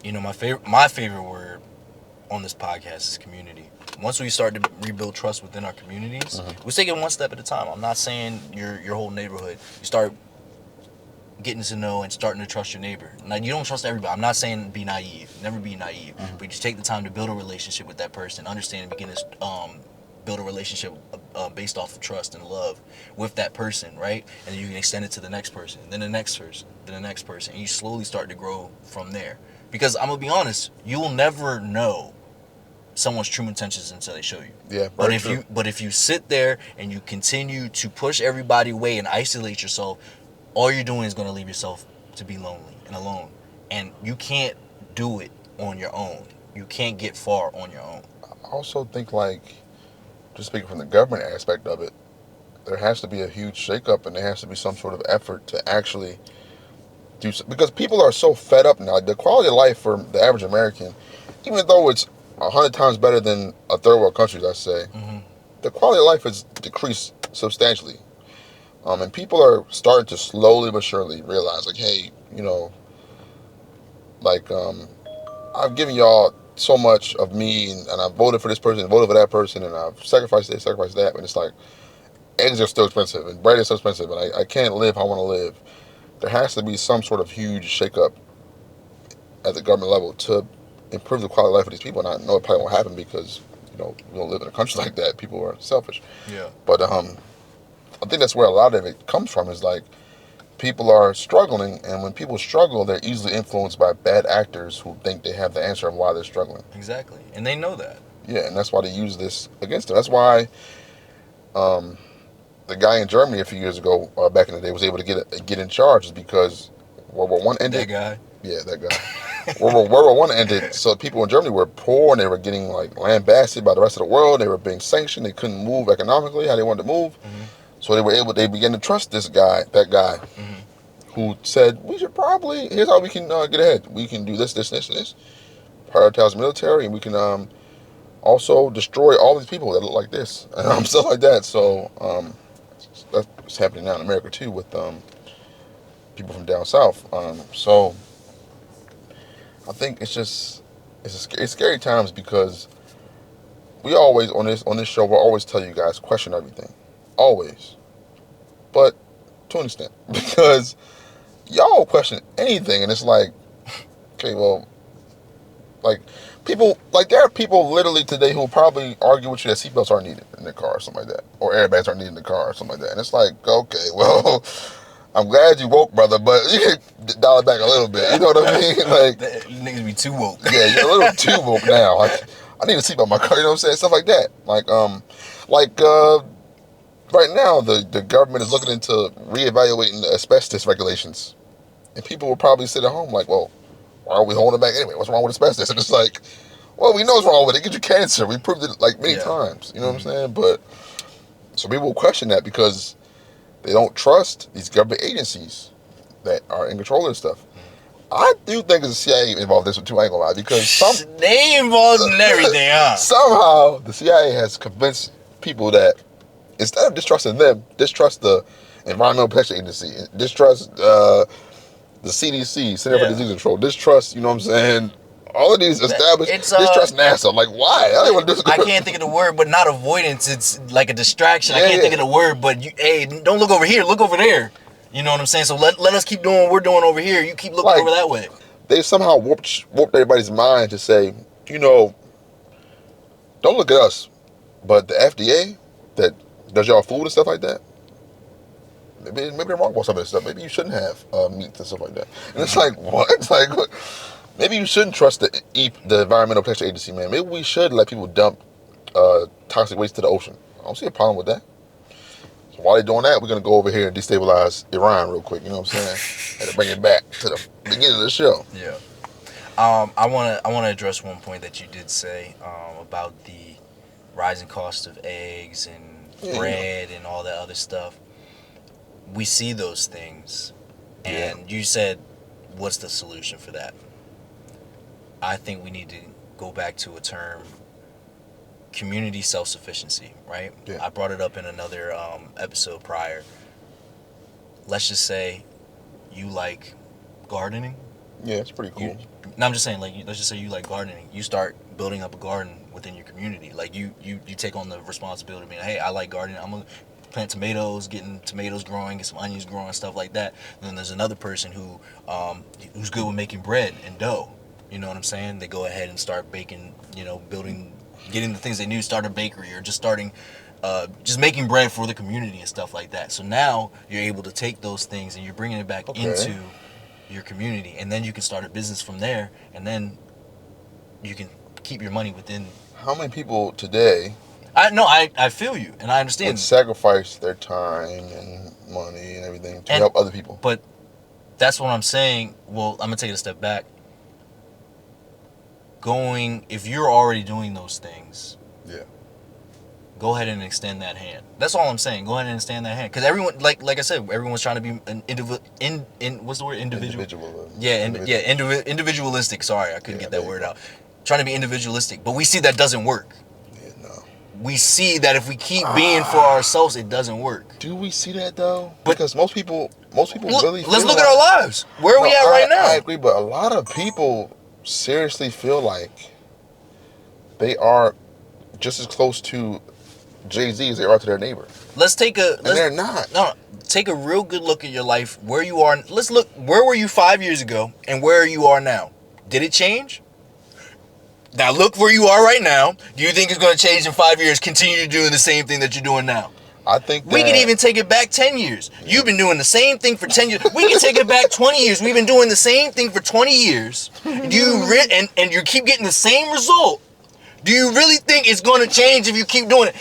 My favorite word on this podcast is community. Once we start to rebuild trust within our communities, we take it one step at a time. I'm not saying your whole neighborhood. You start getting to know and starting to trust your neighbor. Now, you don't trust everybody. I'm not saying be naive. Never be naive. But you take the time to build a relationship with that person, understand and begin to build a relationship based off of trust and love with that person, right? And then you can extend it to the next person, then the next person, then the next person, and you slowly start to grow from there. Because I'm gonna be honest, you'll never know someone's true intentions until they show you. Yeah. But if you sit there and you continue to push everybody away and isolate yourself, all you're doing is gonna leave yourself to be lonely and alone. And you can't do it on your own. You can't get far on your own. I also think, like, just speaking from the government aspect of it, there has to be a huge shakeup and there has to be some sort of effort to actually do so, because people are so fed up now. The quality of life for the average American, even though it's 100 times better than a third world country, let's say, the quality of life has decreased substantially. And people are starting to slowly but surely realize, like, hey, I've given y'all so much of me, and I voted for this person, and voted for that person, and I've sacrificed this, sacrificed that, and it's like, eggs are still expensive, and bread is still expensive, and I can't live how I want to live. There has to be some sort of huge shakeup at the government level to improve the quality of life of these people. And I know it probably won't happen because, we don't live in a country like that. People are selfish. Yeah. But I think that's where a lot of it comes from, is like people are struggling, and when people struggle, they're easily influenced by bad actors who think they have the answer of why they're struggling. Exactly. And they know that. Yeah, and that's why they use this against them. That's why the guy in Germany a few years ago, back in the day, was able to get in charge, is because World War I ended. That guy? Yeah, that guy. World War I ended, so people in Germany were poor, and they were getting, like, lambasted by the rest of the world. They were being sanctioned. They couldn't move economically how they wanted to move. So they began to trust that guy, who said, we should probably, here's how we can get ahead. We can do this, this, this, and this. Prioritize military, and we can also destroy all these people that look like this, stuff like that. So that's happening now in America too with people from down south. So I think it's scary times, because we always on this show we'll always tell you guys question everything, always, but to an extent, because y'all question anything, and it's like, okay, well, like people, like there are people literally today who will probably argue with you that seatbelts aren't needed in their car or something like that, or airbags aren't needed in the car or something like that, and it's like, okay, well, I'm glad you woke, brother, but you can dial it back a little bit. You know what I mean? Like, you niggas be too woke. Yeah, you're a little too woke now. Like, I need a seatbelt in my car. You know what I'm saying? Stuff like that. Like right now, the government is looking into reevaluating the asbestos regulations, and people will probably sit at home like, well, why are we holding it back anyway? What's wrong with asbestos? And it's like, well, we know what's wrong with it. It gives you cancer. We proved it like many times. You know what I'm saying? But so people will question that because they don't trust these government agencies that are in control of this stuff. I do think there's a CIA involved in this one too, I ain't gonna lie, because they involved in everything, huh? Somehow the CIA has convinced people that instead of distrusting them, distrust the Environmental Protection Agency, distrust the CDC, Center for Disease Control, distrust, you know what I'm saying? All of these established, distrust NASA. Like, why? I don't want to do this. I can't think of the word, but not avoidance. It's like a distraction. I can't think of the word, but hey, don't look over here. Look over there. You know what I'm saying? So let us keep doing what we're doing over here. You keep looking over that way. They somehow warped everybody's mind to say, you know, don't look at us, but the FDA that does y'all food and stuff like that, maybe they're wrong about some of this stuff. Maybe you shouldn't have meat and stuff like that. And it's like, what? It's like, maybe you shouldn't trust the Environmental Protection Agency, man. Maybe we should let people dump toxic waste to the ocean. I don't see a problem with that. So while they're doing that, we're going to go over here and destabilize Iran real quick, you know what I'm saying? And bring it back to the beginning of the show. Yeah. I want to address one point that you did say about the rising cost of eggs and bread and all that other stuff. We see those things, and you said, what's the solution for that? I think we need to go back to a term, community self-sufficiency, right? Yeah. I brought it up in another episode prior. Let's just say you like gardening. Yeah, it's pretty cool. I'm just saying, like, let's just say you like gardening. You start building up a garden within your community. Like, you take on the responsibility of being, hey, I like gardening. I'm going to plant tomatoes, getting tomatoes growing, get some onions growing, stuff like that. And then there's another person who's good with making bread and dough. You know what I'm saying? They go ahead and start baking, you know, getting the things they need, start a bakery, or just starting, just making bread for the community and stuff like that. So now you're able to take those things and you're bringing it back into your community, and then you can start a business from there, and then you can keep your money within. How many people today? I feel you, and I understand. Would sacrifice their time and money and everything to help other people. But that's what I'm saying. Well, I'm gonna take it a step back. If you're already doing those things, go ahead and extend that hand. That's all I'm saying. Go ahead and extend that hand, because everyone, like I said, everyone's trying to be an what's the word? Individual. Individualistic. Sorry, I couldn't get that word out. Trying to be individualistic, but we see that doesn't work. We see that if we keep being for ourselves, it doesn't work. Do we see that though? Because most people really. Let's look at our lives. Where are we at right now? I agree, but a lot of people seriously feel like they are just as close to Jay-Z as they are to their neighbor. They're not. No, take a real good look at your life. Where you are. Let's look. Where were you 5 years ago, and where you are now? Did it change? Now look where you are right now. Do you think it's going to change in 5 years? Continue doing the same thing that you're doing now. I think we can even take it back 10 years. Yeah. You've been doing the same thing for 10 years. We can take it back 20 years. We've been doing the same thing for 20 years. And you keep getting the same result. Do you really think it's going to change if you keep doing it?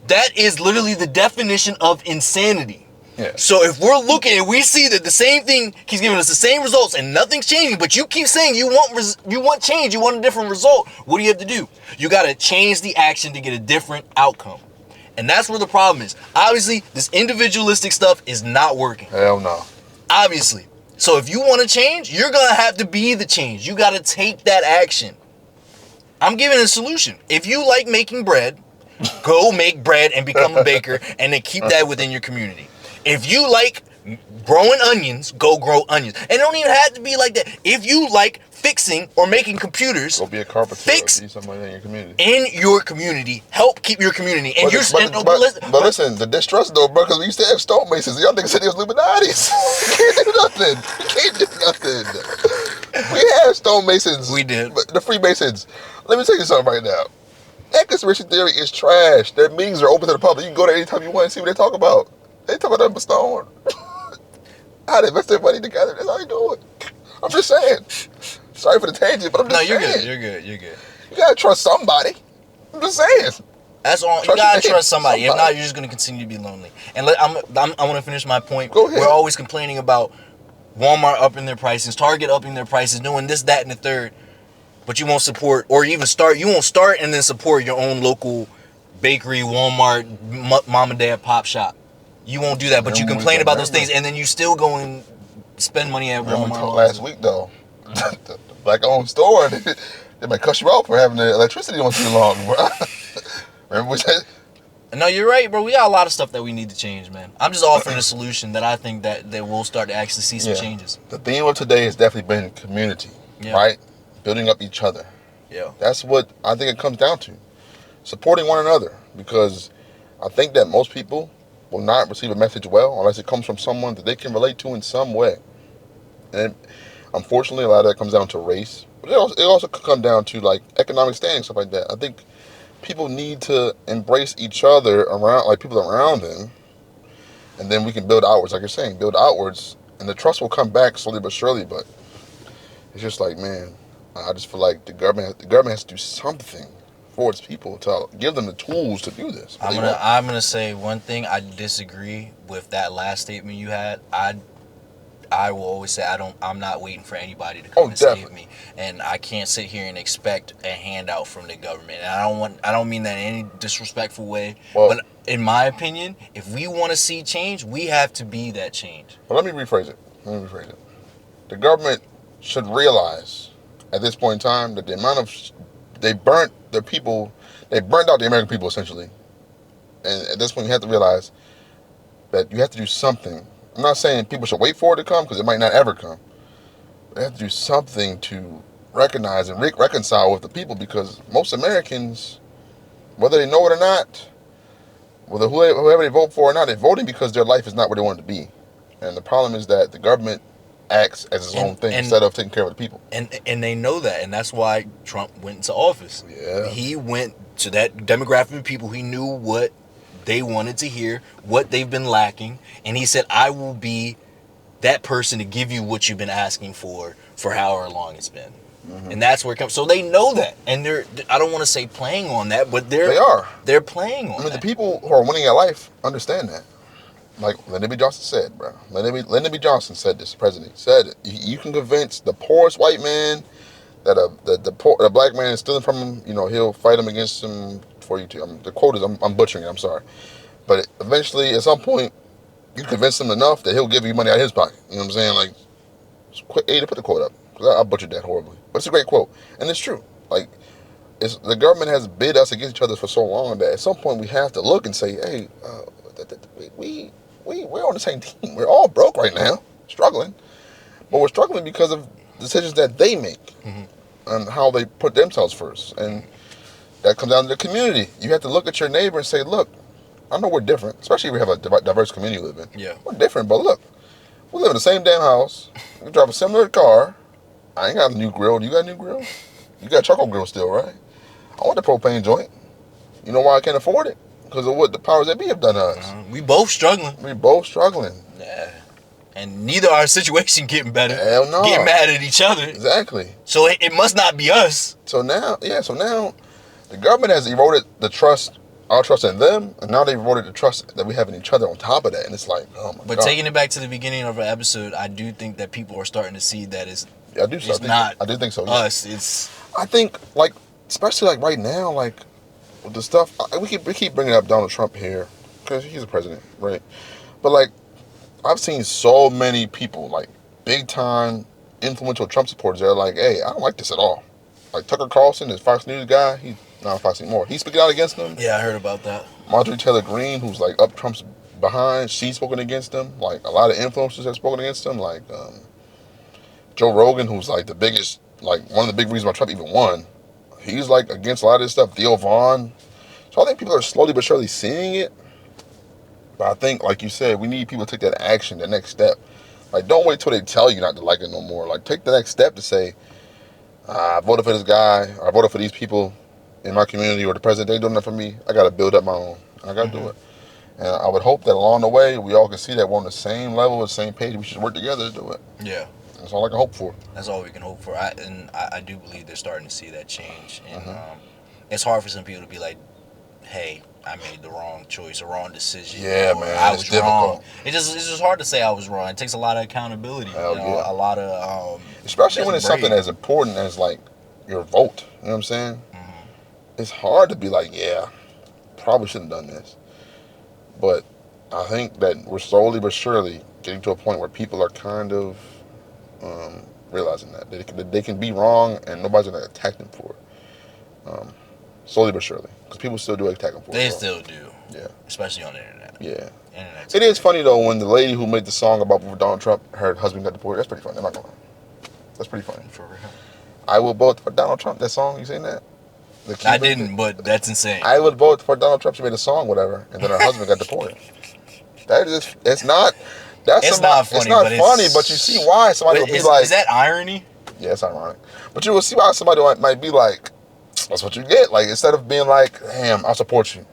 That is literally the definition of insanity. Yeah. So if we're looking and we see that the same thing keeps giving us the same results and nothing's changing, but you keep saying you want change, you want a different result, what do you have to do? You got to change the action to get a different outcome. And that's where the problem is. Obviously, this individualistic stuff is not working. Hell no. Obviously. So if you want to change, you're going to have to be the change. You got to take that action. I'm giving a solution. If you like making bread, go make bread and become a baker and then keep that within your community. If you like growing onions, go grow onions. And it don't even have to be like that. If you like fixing or making computers, go be a carpenter. Fix be somebody in your community. In your community. Help keep your community. And but listen, the distrust though, bro, because we used to have stonemasons. Y'all niggas said they was Illuminati's. Can't do nothing. Can't do nothing. We had stonemasons. We did. The Freemasons. Let me tell you something right now. That conspiracy theory is trash. Their meetings are open to the public. You can go there anytime you want and see what they talk about. They talk about nothing but stone. How they invest their money together. That's how they do it. I'm just saying. Sorry for the tangent, but I'm just saying. No, you're good. You gotta trust somebody. I'm just saying. That's all. You gotta trust somebody. If not, you're just gonna continue to be lonely. And I want to finish my point. Go ahead. We're always complaining about Walmart upping their prices, Target upping their prices, doing this, that, and the third. But you won't support, or even start. You won't start and then support your own local bakery, Walmart, mom and dad pop shop. You won't do that, but you complain about those things, and then you still go and spend money at Walmart. Last week, though, the black-owned store, they might cuss you out for having the electricity on too long, bro. Remember what that? No, you're right, bro. We got a lot of stuff that we need to change, man. I'm just offering a solution that I think that we'll start to actually see some changes. The theme of today has definitely been community, right? Building up each other. Yeah. That's what I think it comes down to. Supporting one another, because I think that most people will not receive a message well unless it comes from someone that they can relate to in some way. And unfortunately, a lot of that comes down to race. But it also could come down to like economic standing, stuff like that. I think people need to embrace each other around, like people around them, and then we can build outwards, like you're saying, build outwards, and the trust will come back slowly but surely. But it's just like, man, I just feel like the government has to do something for its people to give them the tools to do this. I'm gonna say one thing. I disagree with that last statement you had. I will always say I'm not waiting for anybody to come and save me, and I can't sit here and expect a handout from the government. And I don't mean that in any disrespectful way. But in my opinion, if we want to see change, we have to be that change. Well, let me rephrase it. The government should realize at this point in time that the amount of they burnt out the American people essentially, and at this point you have to realize that you have to do something. I'm not saying people should wait for it to come, because it might not ever come. They have to do something to recognize and reconcile with the people, because most Americans, whether they know it or not, whether whoever they vote for or not, they're voting because their life is not where they want it to be. And the problem is that the government acts as its own thing instead of taking care of the people. And they know that, and that's why Trump went into office. Yeah. He went to that demographic of people. He knew what they wanted to hear, what they've been lacking, and he said, I will be that person to give you what you've been asking for however long it's been. Mm-hmm. And that's where it comes. So they know that, and I don't want to say playing on that, but they're playing on that. The people who are winning at life understand that. Like Lyndon B. Johnson said, bro. Lyndon B. Johnson said this, president. He said, you can convince the poorest white man that the black man is stealing from him, he'll fight him against him for you too. The quote is, I'm butchering it, I'm sorry. But eventually, at some point, you convince him enough that he'll give you money out of his pocket. You know what I'm saying? Like, quick, to put the quote up, because I butchered that horribly. But it's a great quote, and it's true. Like, the government has bid us against each other for so long that at some point we have to look and say, hey, we're on the same team. We're all broke right now, struggling. But we're struggling because of decisions that they make and how they put themselves first. And that comes down to the community. You have to look at your neighbor and say, look, I know we're different, especially if we have a diverse community we live in. Yeah. We're different, but look, we live in the same damn house. We drive a similar car. I ain't got a new grill. You got a new grill? You got a charcoal grill still, right? I want the propane joint. You know why I can't afford it? Because of what the powers that be have done to us. We both struggling. Yeah. And neither our situation getting better. Hell no. Getting mad at each other. Exactly. So it must not be us. So now the government has eroded our trust in them, and now they've eroded the trust that we have in each other on top of that. And it's like, oh my God. But taking it back to the beginning of our episode, I do think that people are starting to see that I do think so. Yeah. us. I think, like, especially like right now, like the stuff we keep bringing up Donald Trump here because he's the president, right? But like, I've seen so many people, like big time influential Trump supporters, that are like, hey, I don't like this at all. Like Tucker Carlson, this Fox News guy, he's not Fox anymore. He's speaking out against them. Yeah, I heard about that. Marjorie Taylor Greene, who's like up Trump's behind, she's spoken against him. Like a lot of influencers have spoken against him. Like Joe Rogan, who's like the biggest, like one of the big reasons why Trump even won. He's like against a lot of this stuff. Theo Vaughn. So I think people are slowly but surely seeing it. But I think, like you said, we need people to take that action, the next step. Like, don't wait till they tell you not to like it no more. Like, take the next step to say, I voted for this guy, or I voted for these people in my community, or the president, they doing that for me. I got to build up my own. And I got to do it. And I would hope that along the way, we all can see that we're on the same level, the same page. We should work together to do it. Yeah. That's all I can hope for. That's all we can hope for. I do believe they're starting to see that change. And it's hard for some people to be like, hey, I made the wrong choice, a wrong decision. Yeah, or man, I it's was difficult. wrong. It's just hard to say I was wrong. It takes a lot of accountability. Yeah. A lot of especially when it's something as important as like your vote. You know what I'm saying? It's hard to be like, yeah, probably shouldn't have done this. But I think that we're slowly but surely getting to a point where people are kind of realizing that they can be wrong and nobody's gonna attack them for it. Slowly but surely, because people still do attack them for it. They still do. Yeah. Especially on the internet. Yeah. Internet's It is funny though when the lady who made the song about Donald Trump, her husband got deported. That's pretty funny. I'm not gonna lie. That's pretty funny. For real. I will vote for Donald Trump. That song, you seen that? I didn't, but that's insane. I would vote for Donald Trump. She made a song, whatever, and then her husband got deported. That is, it's not. That's not funny. It's not funny, but you see why somebody would be like. Is that irony? Yeah, it's ironic. But you will see why somebody might be like, that's what you get. Like, instead of being like, damn, I'll support you.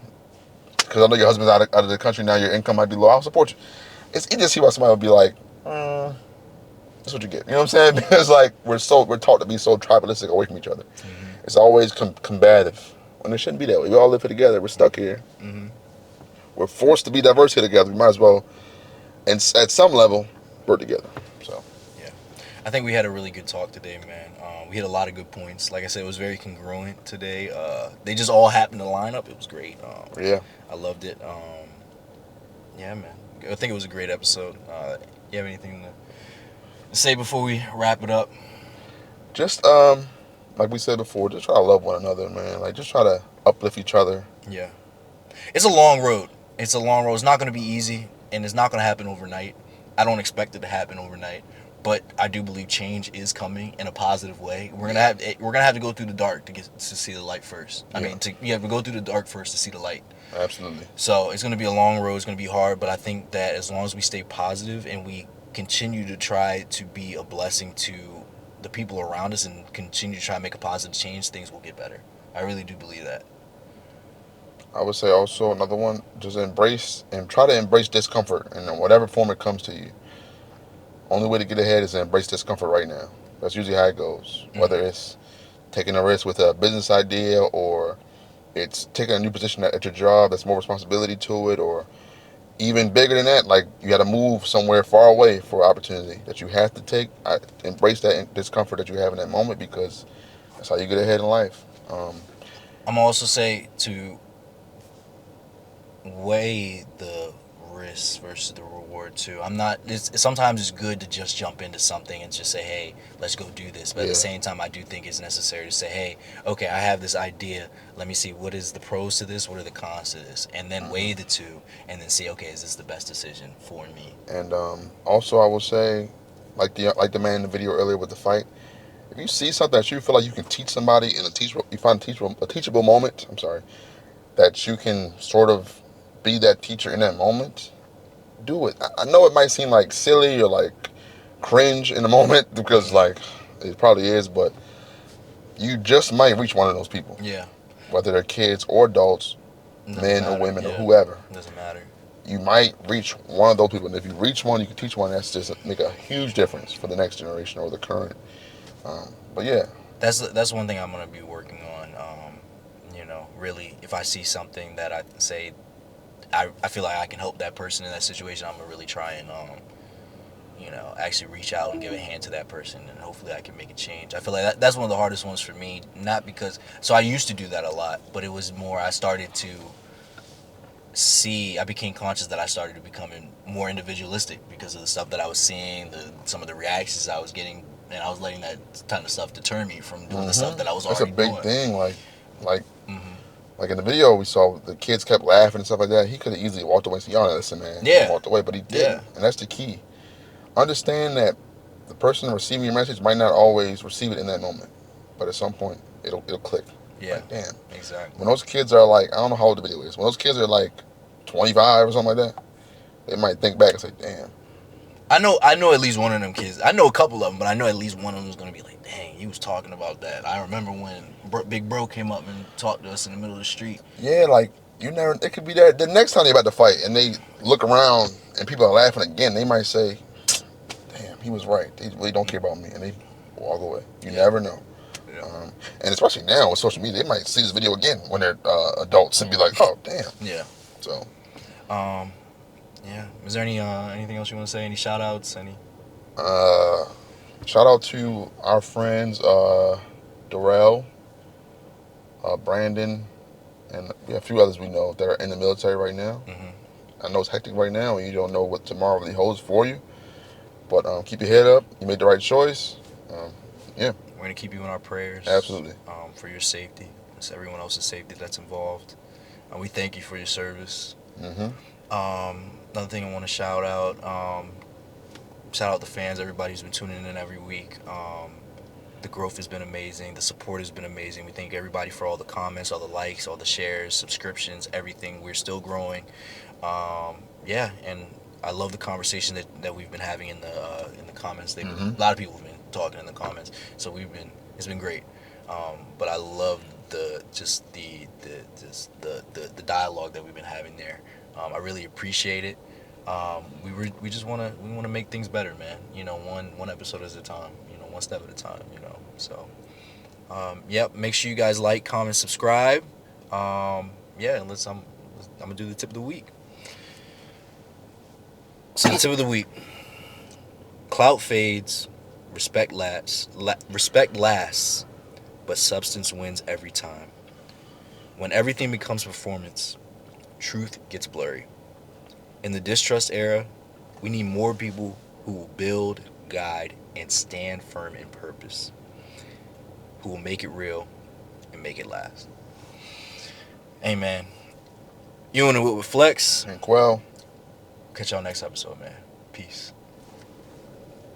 Because I know your husband's out of the country now, your income might be low, I'll support you. You just see why somebody would be like, that's what you get. You know what I'm saying? Because like, we're taught to be so tribalistic away from each other. It's always combative. When it shouldn't be that way. We all live here together. We're stuck here. We're forced to be diverse here together. We might as well, and at some level, work together. So, yeah, I think we had a really good talk today, man. We hit a lot of good points. Like I said, it was very congruent today. They just all happened to line up. It was great. Yeah, I loved it. Yeah, man. I think it was a great episode. You have anything to say before we wrap it up? Just like we said before, just try to love one another, man. Like, just try to uplift each other. Yeah. It's a long road. It's a long road. It's not going to be easy, and it's not going to happen overnight. I don't expect it to happen overnight, but I do believe change is coming in a positive way. We're gonna have to go through the dark to see the light first. I mean, you have to go through the dark first to see the light. Absolutely. So it's going to be a long road. It's going to be hard, but I think that as long as we stay positive and we continue to try to be a blessing to the people around us and continue to try to make a positive change, things will get better. I really do believe that. I would say also another one, just try to embrace discomfort in whatever form it comes to you. Only way to get ahead is to embrace discomfort right now. That's usually how it goes. Whether it's taking a risk with a business idea, or it's taking a new position at your job that's more responsibility to it, or even bigger than that, like you got to move somewhere far away for an opportunity that you have to take. Embrace that discomfort that you have in that moment, because that's how you get ahead in life. I'm also say to weigh the risk versus the reward too. Sometimes it's good to just jump into something and just say, hey, let's go do this. But at the same time, I do think it's necessary to say, hey, okay, I have this idea. Let me see, what is the pros to this? What are the cons to this? And then weigh the two and then see, okay, is this the best decision for me? And also, I will say, like the man in the video earlier with the fight, if you see something that you feel like you can teach somebody in you find a teachable moment, that you can sort of be that teacher in that moment, do it. I know it might seem like silly or like cringe in the moment, because like it probably is, but you just might reach one of those people. Yeah. Whether they're kids or adults, men or women or whoever. Doesn't matter. You might reach one of those people, and if you reach one, you can teach one. That's just make a huge difference for the next generation or the current. But yeah, that's one thing I'm gonna be working on. Really, if I see something that I say, I feel like I can help that person in that situation, I'm gonna really try and actually reach out and give a hand to that person, and hopefully I can make a change. I feel like that's one of the hardest ones for me, not because, so I used to do that a lot, but it was more, I started to I became conscious that I started to becoming more individualistic because of the stuff that I was seeing, some of the reactions I was getting, and I was letting that kind of stuff deter me from doing the stuff that I was That's already a big doing. thing. Like in the video we saw, the kids kept laughing and stuff like that. He could have easily walked away and said, "Y'all listen, man." Yeah. And walked away, but he didn't. And that's the key. Understand that the person receiving your message might not always receive it in that moment, but at some point it'll click. Yeah. Like, damn. Exactly. When those kids are like, I don't know how old the video is. When those kids are like 25 or something like that, they might think back and say, "Damn." I know at least one of them kids. I know a couple of them, but I know at least one of them is gonna be like, "Dang, he was talking about that." I remember when Big Bro came up and talked to us in the middle of the street. Yeah, like it could be that the next time they about to fight and they look around and people are laughing again, they might say, "Damn, he was right. They really don't care about me," and they walk away. You never know. Yeah. And especially now with social media, they might see this video again when they're adults and be like, "Oh, damn." Yeah. So, yeah. Is there anything else you want to say? Any shout outs? Any? shout out to our friends, Darrell, Brandon, and a few others we know that are in the military right now. I know it's hectic right now, and you don't know what tomorrow really holds for you. But keep your head up. You made the right choice. Yeah. We're gonna keep you in our prayers. Absolutely. For your safety, it's everyone else's safety that's involved. We thank you for your service. Another thing I want to shout out. Shout out the fans, everybody who's been tuning in every week. The growth has been amazing. The support has been amazing. We thank everybody for all the comments, all the likes, all the shares, subscriptions, everything. We're still growing. Yeah, and I love the conversation that we've been having in the comments. A lot of people have been talking in the comments, so it's been great. But I love the dialogue that we've been having there. I really appreciate it. We just want to make things better, man. One episode at a time. One step at a time. So, yep. Make sure you guys like, comment, subscribe. Yeah, and I'm gonna do the tip of the week. So the tip of the week: clout fades, respect lasts, but substance wins every time. When everything becomes performance, truth gets blurry. In the distrust era, we need more people who will build, guide, and stand firm in purpose, who will make it real and make it last. Amen. You in the Whip with Flex and Quell. Catch y'all next episode, man. Peace.